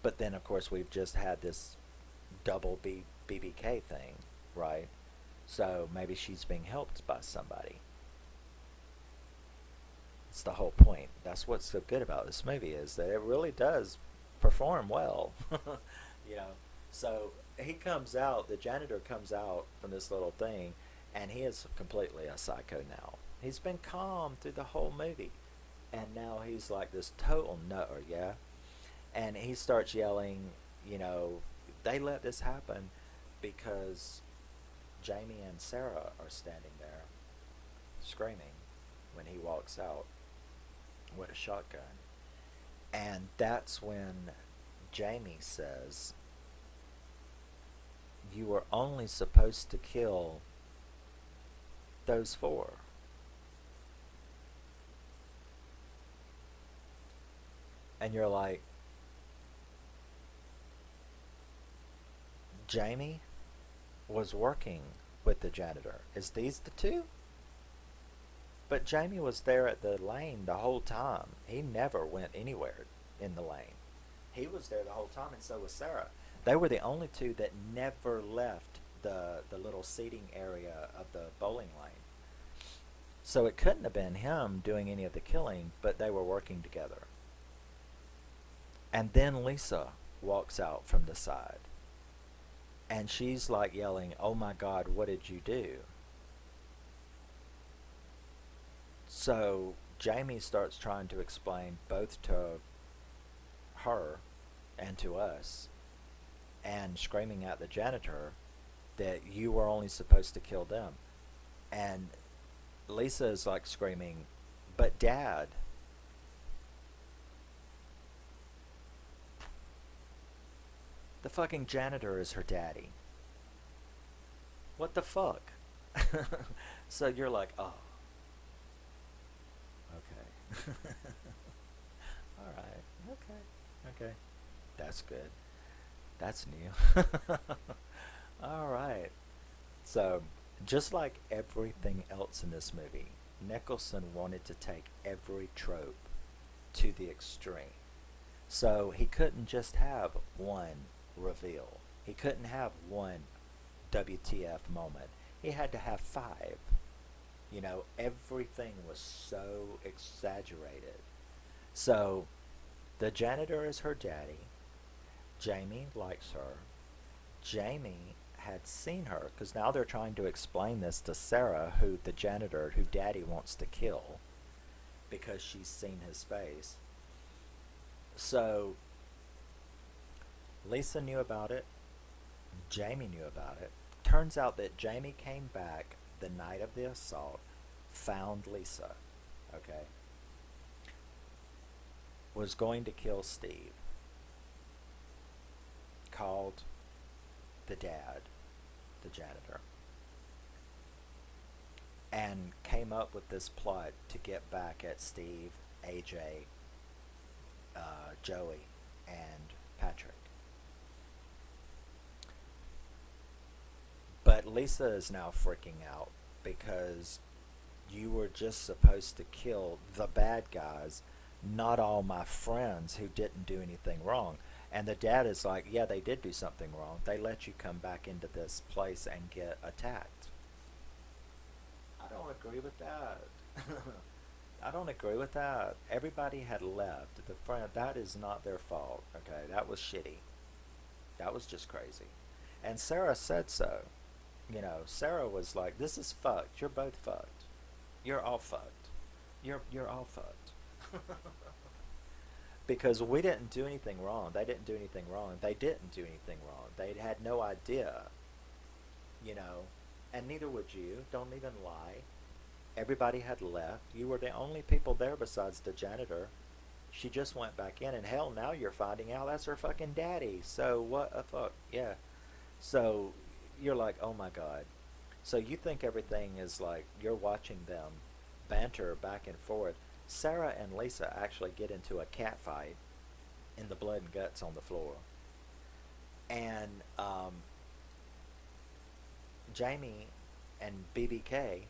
But then, of course, we've just had this double BBK thing, right? So maybe she's being helped by somebody. It's the whole point. That's what's so good about this movie, is that it really does perform well. you know. So he comes out, the janitor comes out from this little thing, and he is completely a psycho now. He's been calm through the whole movie, and now he's like this total nutter, yeah? And he starts yelling, they let this happen because Jamie and Sarah are standing there screaming when he walks out with a shotgun. And that's when Jamie says, "You were only supposed to kill those four." And you're like, Jamie was working with the janitor. Is these the two? But Jamie was there at the lane the whole time. He never went anywhere in the lane. He was there the whole time, and so was Sarah. They were the only two that never left the little seating area of the bowling lane. So it couldn't have been him doing any of the killing, but they were working together. And then Lisa walks out from the side. And she's like yelling, "Oh my God, what did you do?" So Jamie starts trying to explain both to her and to us, and screaming at the janitor that you were only supposed to kill them. And Lisa is like screaming, "But Dad." The fucking janitor is her daddy. What the fuck? So you're like, oh, okay. Alright, okay, okay. That's good. That's new. Alright. So, just like everything else in this movie, Nicholson wanted to take every trope to the extreme. So he couldn't just have one reveal. He couldn't have one WTF moment. He had to have five. You know, everything was so exaggerated. So the janitor is her daddy. Jamie likes her. Jamie had seen her, because now they're trying to explain this to Sarah, who the janitor, who daddy wants to kill, because she's seen his face. So Lisa knew about it. Jamie knew about it. Turns out that Jamie came back the night of the assault, found Lisa, okay, was going to kill Steve, called the dad, the janitor, and came up with this plot to get back at Steve, AJ, Joey, and Patrick. But Lisa is now freaking out because you were just supposed to kill the bad guys, not all my friends who didn't do anything wrong. And the dad is like, yeah, they did do something wrong. They let you come back into this place and get attacked. I don't agree with that. I don't agree with that. Everybody had left. The friend, that is not their fault. Okay, that was shitty. That was just crazy. And Sarah said so. You know, Sarah was like, "This is fucked. You're both fucked. You're all fucked. You're all fucked." Because we didn't do anything wrong. They didn't do anything wrong. They didn't do anything wrong. They had no idea. You know, and neither would you. Don't even lie. Everybody had left. You were the only people there besides the janitor. She just went back in, and hell, now you're finding out that's her fucking daddy. So what a fuck, yeah. So you're like, oh my god. So you think everything is like, you're watching them banter back and forth. Sarah and Lisa actually get into a cat fight in the blood and guts on the floor. And Jamie and BBK,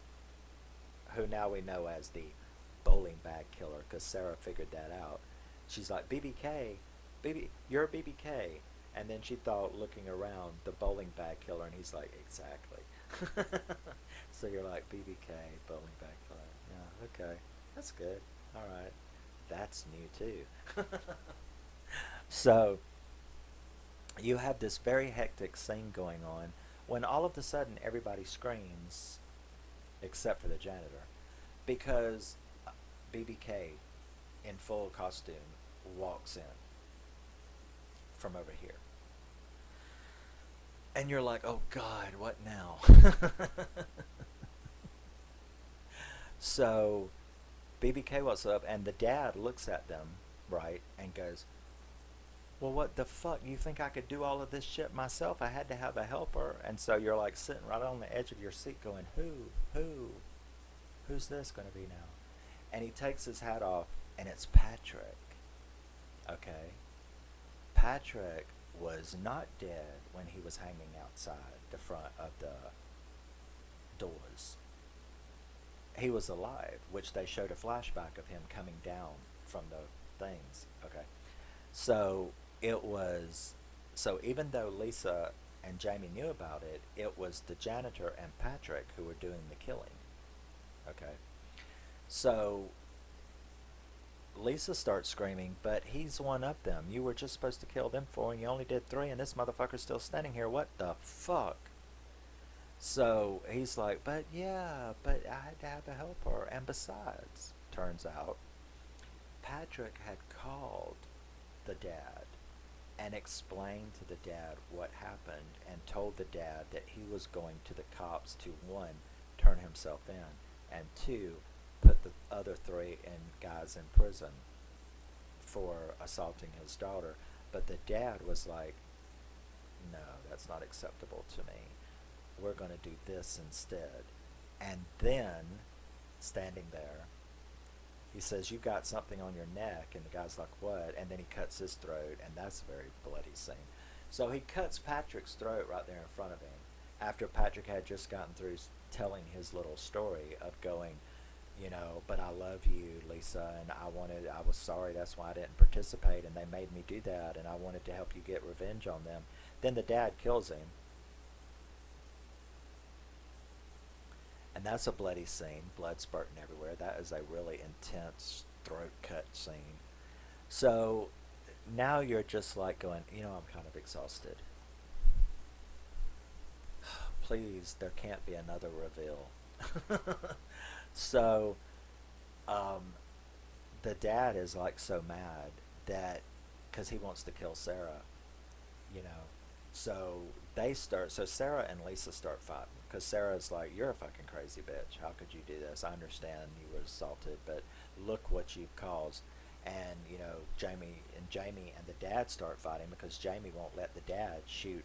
who now we know as the bowling bag killer, because Sarah figured that out. She's like, BBK, you're BBK. And then she thought, looking around, the bowling bag killer, and he's like, exactly. So you're like, BBK, bowling bag killer. Yeah, okay, that's good. All right, that's new too. So you have this very hectic scene going on when all of a sudden everybody screams except for the janitor, because BBK in full costume walks in from over here. And you're like, oh god, what now? So BBK walks up, and the dad looks at them, right, and goes, well, what the fuck? You think I could do all of this shit myself? I had to have a helper. And so you're like sitting right on the edge of your seat going, who's this going to be now? And he takes his hat off, and it's Patrick. Okay? Patrick was not dead when he was hanging outside the front of the doors. He was alive, which they showed a flashback of him coming down from the things. Okay? So it was, so even though Lisa and Jamie knew about it, it was the janitor and Patrick who were doing the killing. Okay? So Lisa starts screaming, but he's one of them. You were just supposed to kill them four, and you only did three, and this motherfucker's still standing here. What the fuck? So he's like, but yeah, but I had to have a helper. And besides, turns out, Patrick had called the dad and explained to the dad what happened and told the dad that he was going to the cops to, one, turn himself in, and two, put the other three guys in prison for assaulting his daughter. But the dad was like, no, that's not acceptable to me. We're going to do this instead. And then, standing there, he says, you got something on your neck. And the guy's like, what? And then he cuts his throat, and that's a very bloody scene. So he cuts Patrick's throat right there in front of him, after Patrick had just gotten through telling his little story of going, you know, but I love you, Lisa, and I was sorry, that's why I didn't participate, and they made me do that, and I wanted to help you get revenge on them. Then the dad kills him. And that's a bloody scene, blood spurting everywhere. That is a really intense throat cut scene. So now you're just like going, you know, I'm kind of exhausted. Please, there can't be another reveal. So the dad is like so mad that, because he wants to kill Sarah, you know. So so Sarah and Lisa start fighting, because Sarah's like, you're a fucking crazy bitch. How could you do this? I understand you were assaulted, but look what you've caused. And, you know, Jamie and the dad start fighting, because Jamie won't let the dad shoot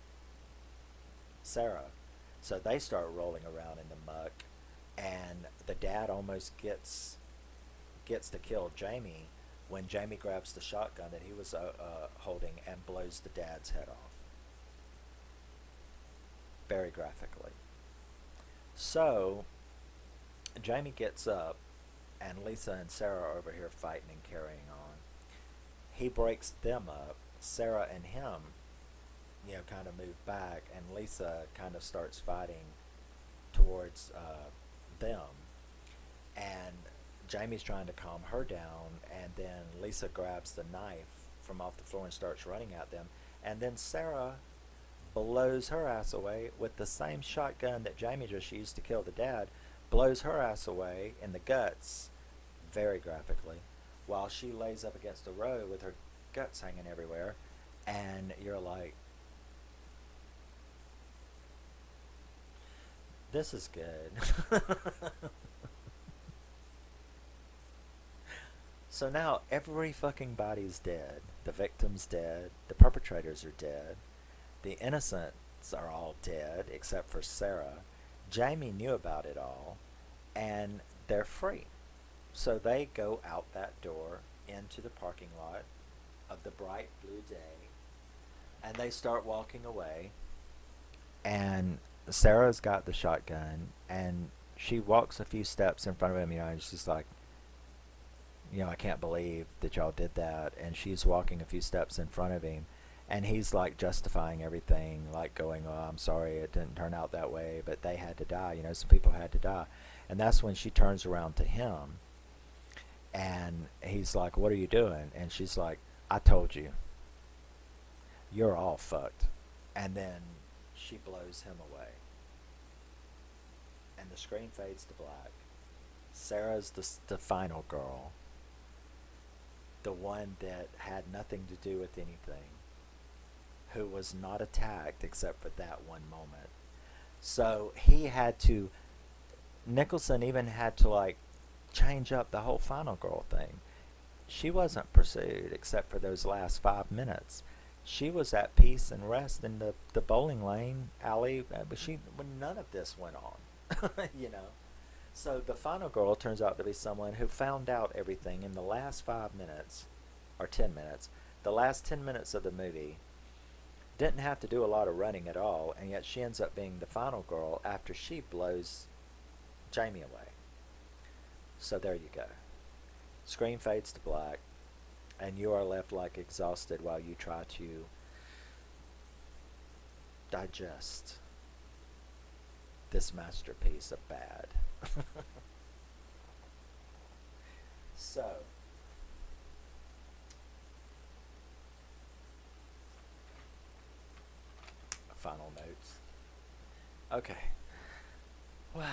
Sarah. So they start rolling around in the muck, and the dad almost gets to kill Jamie when Jamie grabs the shotgun that he was holding and blows the dad's head off. Very graphically. So Jamie gets up, and Lisa and Sarah are over here fighting and carrying on. He breaks them up. Sarah and him, you know, kind of move back, and Lisa kind of starts fighting towards them. And Jamie's trying to calm her down, and then Lisa grabs the knife from off the floor and starts running at them. And then Sarah blows her ass away with the same shotgun that Jamie just used to kill the dad, blows her ass away in the guts, very graphically, while she lays up against the road with her guts hanging everywhere. And you're like, this is good. So now every fucking body's dead. The victim's dead. The perpetrators are dead. The innocents are all dead except for Sarah. Jamie knew about it all, and they're free. So they go out that door into the parking lot of the bright blue day, and they start walking away. And Sarah's got the shotgun, and she walks a few steps in front of him, you know, and she's like, you know, I can't believe that y'all did that. And she's walking a few steps in front of him, and he's like justifying everything, like going, oh, I'm sorry it didn't turn out that way, but they had to die, you know, some people had to die. And that's when she turns around to him, and he's like, what are you doing? And she's like, I told you, you're all fucked. And then she blows him away, and the screen fades to black. Sarah's the final girl, the one that had nothing to do with anything, who was not attacked except for that one moment. So Nicholson even had to like change up the whole final girl thing. She wasn't pursued except for those last 5 minutes. She was at peace and rest in the bowling lane alley, but none of this went on, you know. So the final girl turns out to be someone who found out everything in the last 5 minutes, or 10 minutes. The last 10 minutes of the movie, didn't have to do a lot of running at all, and yet she ends up being the final girl after she blows Jamie away. So there you go. Screen fades to black, and you are left like exhausted while you try to digest this masterpiece of bad. So, final notes. Okay. Wow.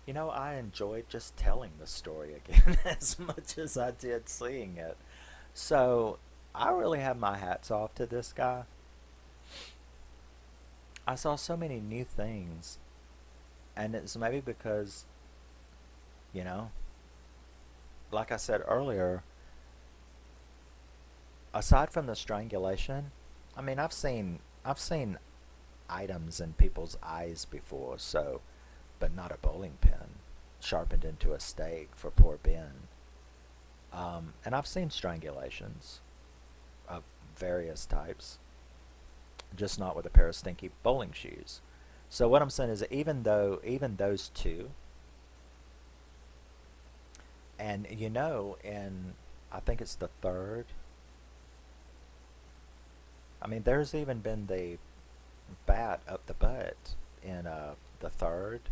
You know, I enjoyed just telling the story again as much as I did seeing it. So, I really have my hats off to this guy. I saw so many new things, and it's maybe because, you know, like I said earlier, aside from the strangulation, I mean, I've seen items in people's eyes before, so, but not a bowling pin sharpened into a stake for poor Ben. And I've seen strangulations of various types, just not with a pair of stinky bowling shoes. So what I'm saying is that even those two, and in I think it's the third. I mean, there's even been the bat up the butt in the third,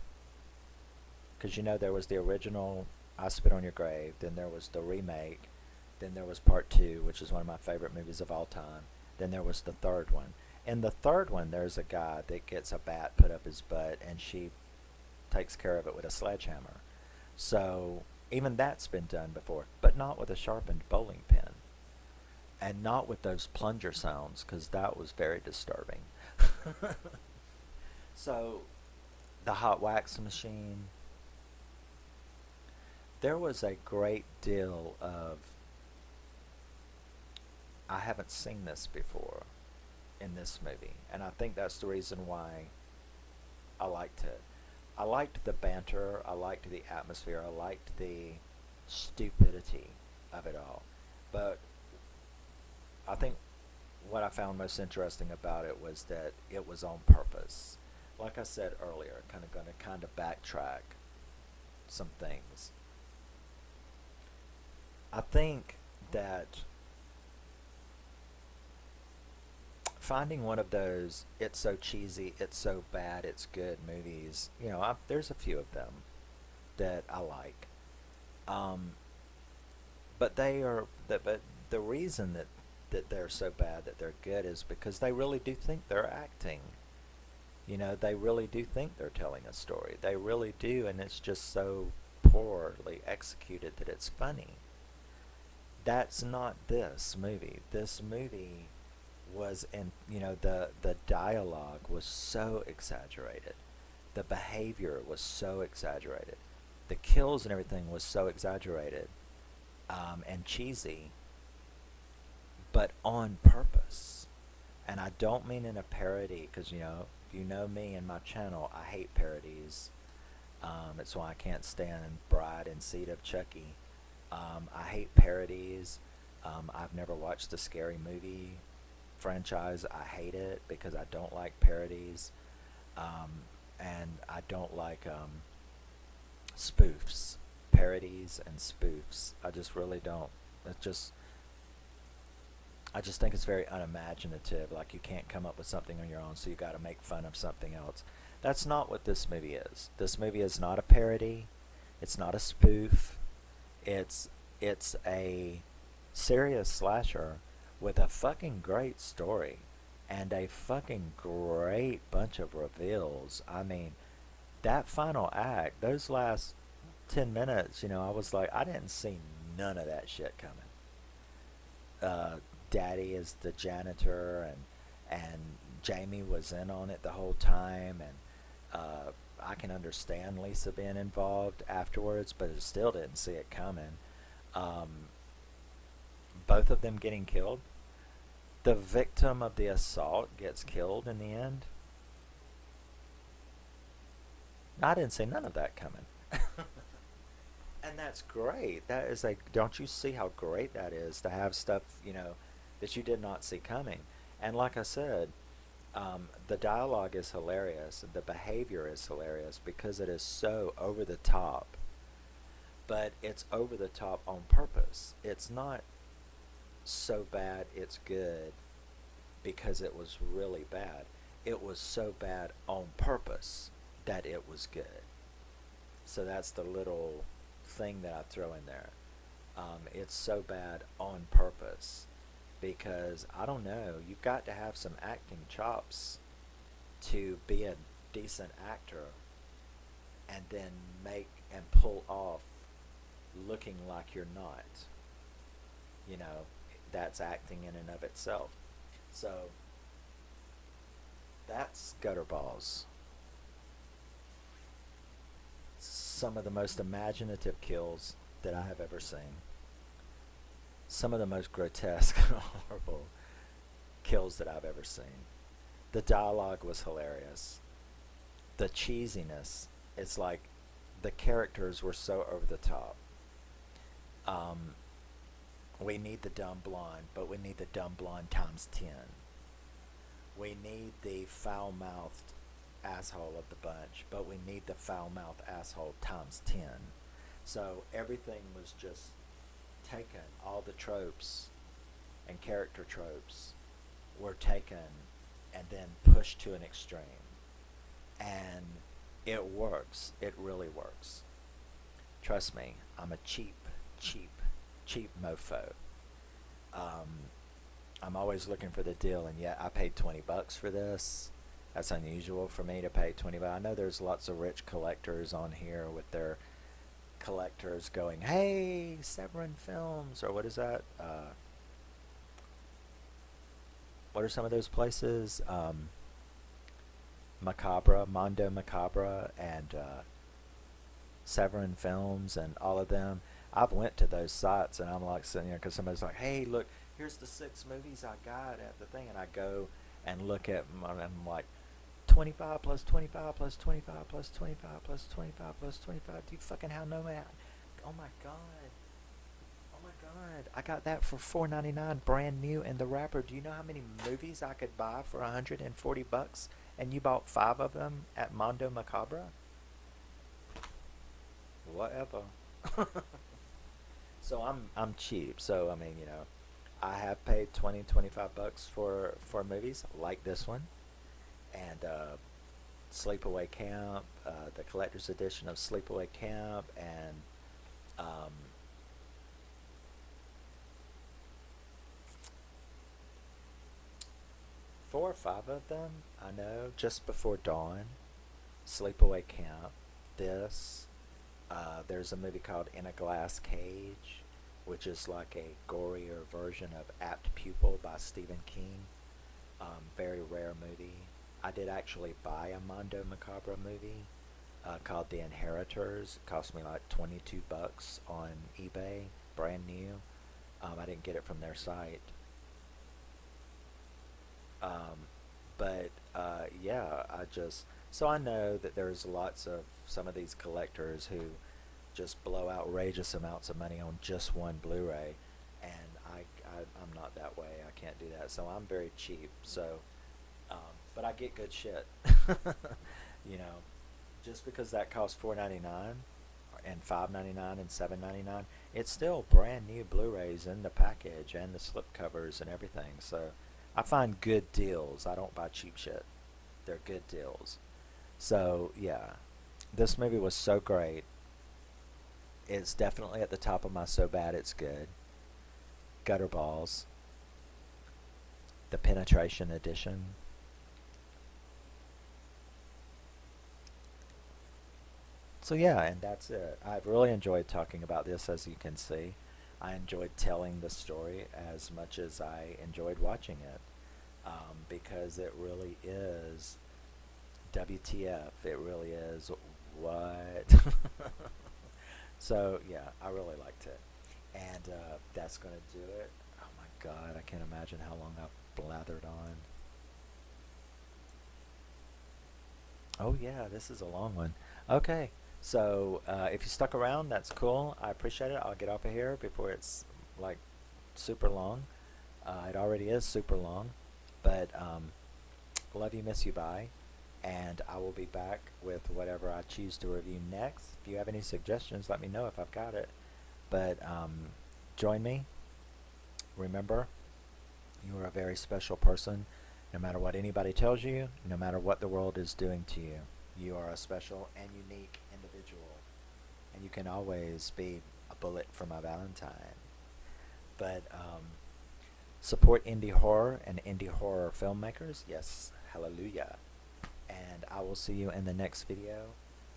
because there was the original I Spit on Your Grave, then there was the remake, then there was part two, which is one of my favorite movies of all time, then there was the third one. In the third one, there's a guy that gets a bat put up his butt, and she takes care of it with a sledgehammer. So even that's been done before, but not with a sharpened bowling pin, and not with those plunger sounds, because that was very disturbing. So the hot wax machine, there was a great deal of I haven't seen this before in this movie, and I think that's the reason why I liked it. I liked the banter, I liked the atmosphere, I liked the stupidity of it all. But I think what I found most interesting about it was that it was on purpose. Like I said earlier, kind of going to kind of backtrack some things. I think that finding one of those "it's so cheesy, it's so bad, it's good" movies, there's a few of them that I like. Um, but but the reason that they're so bad that they're good is because they really do think they're acting. They really do think they're telling a story. They really do, and it's just so poorly executed that it's funny. That's not this movie. This movie was in, the dialogue was so exaggerated. The behavior was so exaggerated. The kills and everything was so exaggerated, and cheesy, but on purpose. And I don't mean in a parody, because if you know me and my channel, I hate parodies. It's why I can't stand Bride and Seed of Chucky. I hate parodies. I've never watched the Scary Movie franchise. I hate it because I don't like parodies. And I don't like spoofs. Parodies and spoofs. I just really don't. It just I just think it's very unimaginative. Like, you can't come up with something on your own, so you got to make fun of something else. That's not what this movie is. This movie is not a parody. It's not a spoof. It's a serious slasher with a fucking great story and a fucking great bunch of reveals. I mean, that final act, those last 10 minutes, I was like, I didn't see none of that shit coming. Daddy is the janitor, and Jamie was in on it the whole time, and I can understand Lisa being involved afterwards, but I still didn't see it coming. Um, both of them getting killed. The victim of the assault gets killed in the end. I didn't see none of that coming. And that's great. That is don't you see how great that is to have stuff, that you did not see coming? And like I said, the dialogue is hilarious. The behavior is hilarious because it is so over the top. But it's over the top on purpose. It's not so bad it's good because it was really bad. It was so bad on purpose that it was good. So that's the little thing that I throw in there. It's so bad on purpose because I don't know. You've got to have some acting chops to be a decent actor and then make and pull off looking like you're not. You know, that's acting in and of itself. So that's Gutterballs. Some of the most imaginative kills that I have ever seen. Some of the most grotesque and horrible kills that I've ever seen. The dialogue was hilarious. The cheesiness, it's like the characters were so over the top. Um, we need the dumb blonde, but we need the dumb blonde times 10. We need the foul-mouthed asshole of the bunch, but we need the foul-mouthed asshole times 10. So everything was just taken. All the tropes and character tropes were taken and then pushed to an extreme. And it works. It really works. Trust me, I'm a cheap mofo. I'm always looking for the deal, and yet I paid $20 for this. That's unusual for me to pay $20. I know there's lots of rich collectors on here with their collectors going, "Hey, Severin Films," or what is that? What are some of those places? Macabre, Mondo Macabre, and Severin Films, and all of them. I've went to those sites, and I'm like sitting there because somebody's like, "Hey, look, here's the 6 movies I got at the thing," and I go and look at them, and I'm like, 25 plus 25 plus 25 plus 25 plus 25 plus 25. Do you fucking have no man? Oh my god. Oh my god. I got that for $4.99 brand new in the wrapper. Do you know how many movies I could buy for $140 and you bought 5 of them at Mondo Macabre? Whatever. So I'm cheap. So I mean, you know, I have paid 25 bucks for movies like this one, and Sleepaway Camp, the collector's edition of Sleepaway Camp, and 4 or 5 of them. I know, Just Before Dawn, Sleepaway Camp, this. There's a movie called In a Glass Cage, which is like a gorier version of Apt Pupil by Stephen King. Very rare movie. I did actually buy a Mondo Macabre movie called The Inheritors. It cost me like 22 bucks on eBay, brand new. I didn't get it from their site. But yeah, so I know that there's lots of some of these collectors who just blow outrageous amounts of money on just one Blu-ray, and I'm not that way. I can't do that. So I'm very cheap. So, but I get good shit. You know, just because that costs $4.99 and $5.99 and $7.99, it's still brand new Blu-rays in the package and the slipcovers and everything. So I find good deals. I don't buy cheap shit. They're good deals. So yeah, this movie was so great. It's definitely at the top of my so bad it's good. Gutterballs, the Pin-etration edition. So yeah, and that's it. I've really enjoyed talking about this, as you can see. I enjoyed telling the story as much as I enjoyed watching it, because it really is WTF. It really is what. So yeah, I really liked it, and that's gonna do it. Oh my god, I can't imagine how long I've blathered on. Oh yeah, this is a long one. Okay, so if you stuck around, that's cool. I appreciate it. I'll get off of here before it's like super long. It already is super long, but love you, miss you, bye. And I will be back with whatever I choose to review next. If you have any suggestions, let me know if I've got it. But join me. Remember, you are a very special person. No matter what anybody tells you, no matter what the world is doing to you, you are a special and unique individual. and you can always be a bullet for my Valentine. But support indie horror and indie horror filmmakers. Yes, hallelujah. And I will see you in the next video.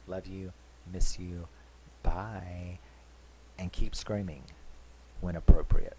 Love you, miss you, bye, and keep screaming when appropriate.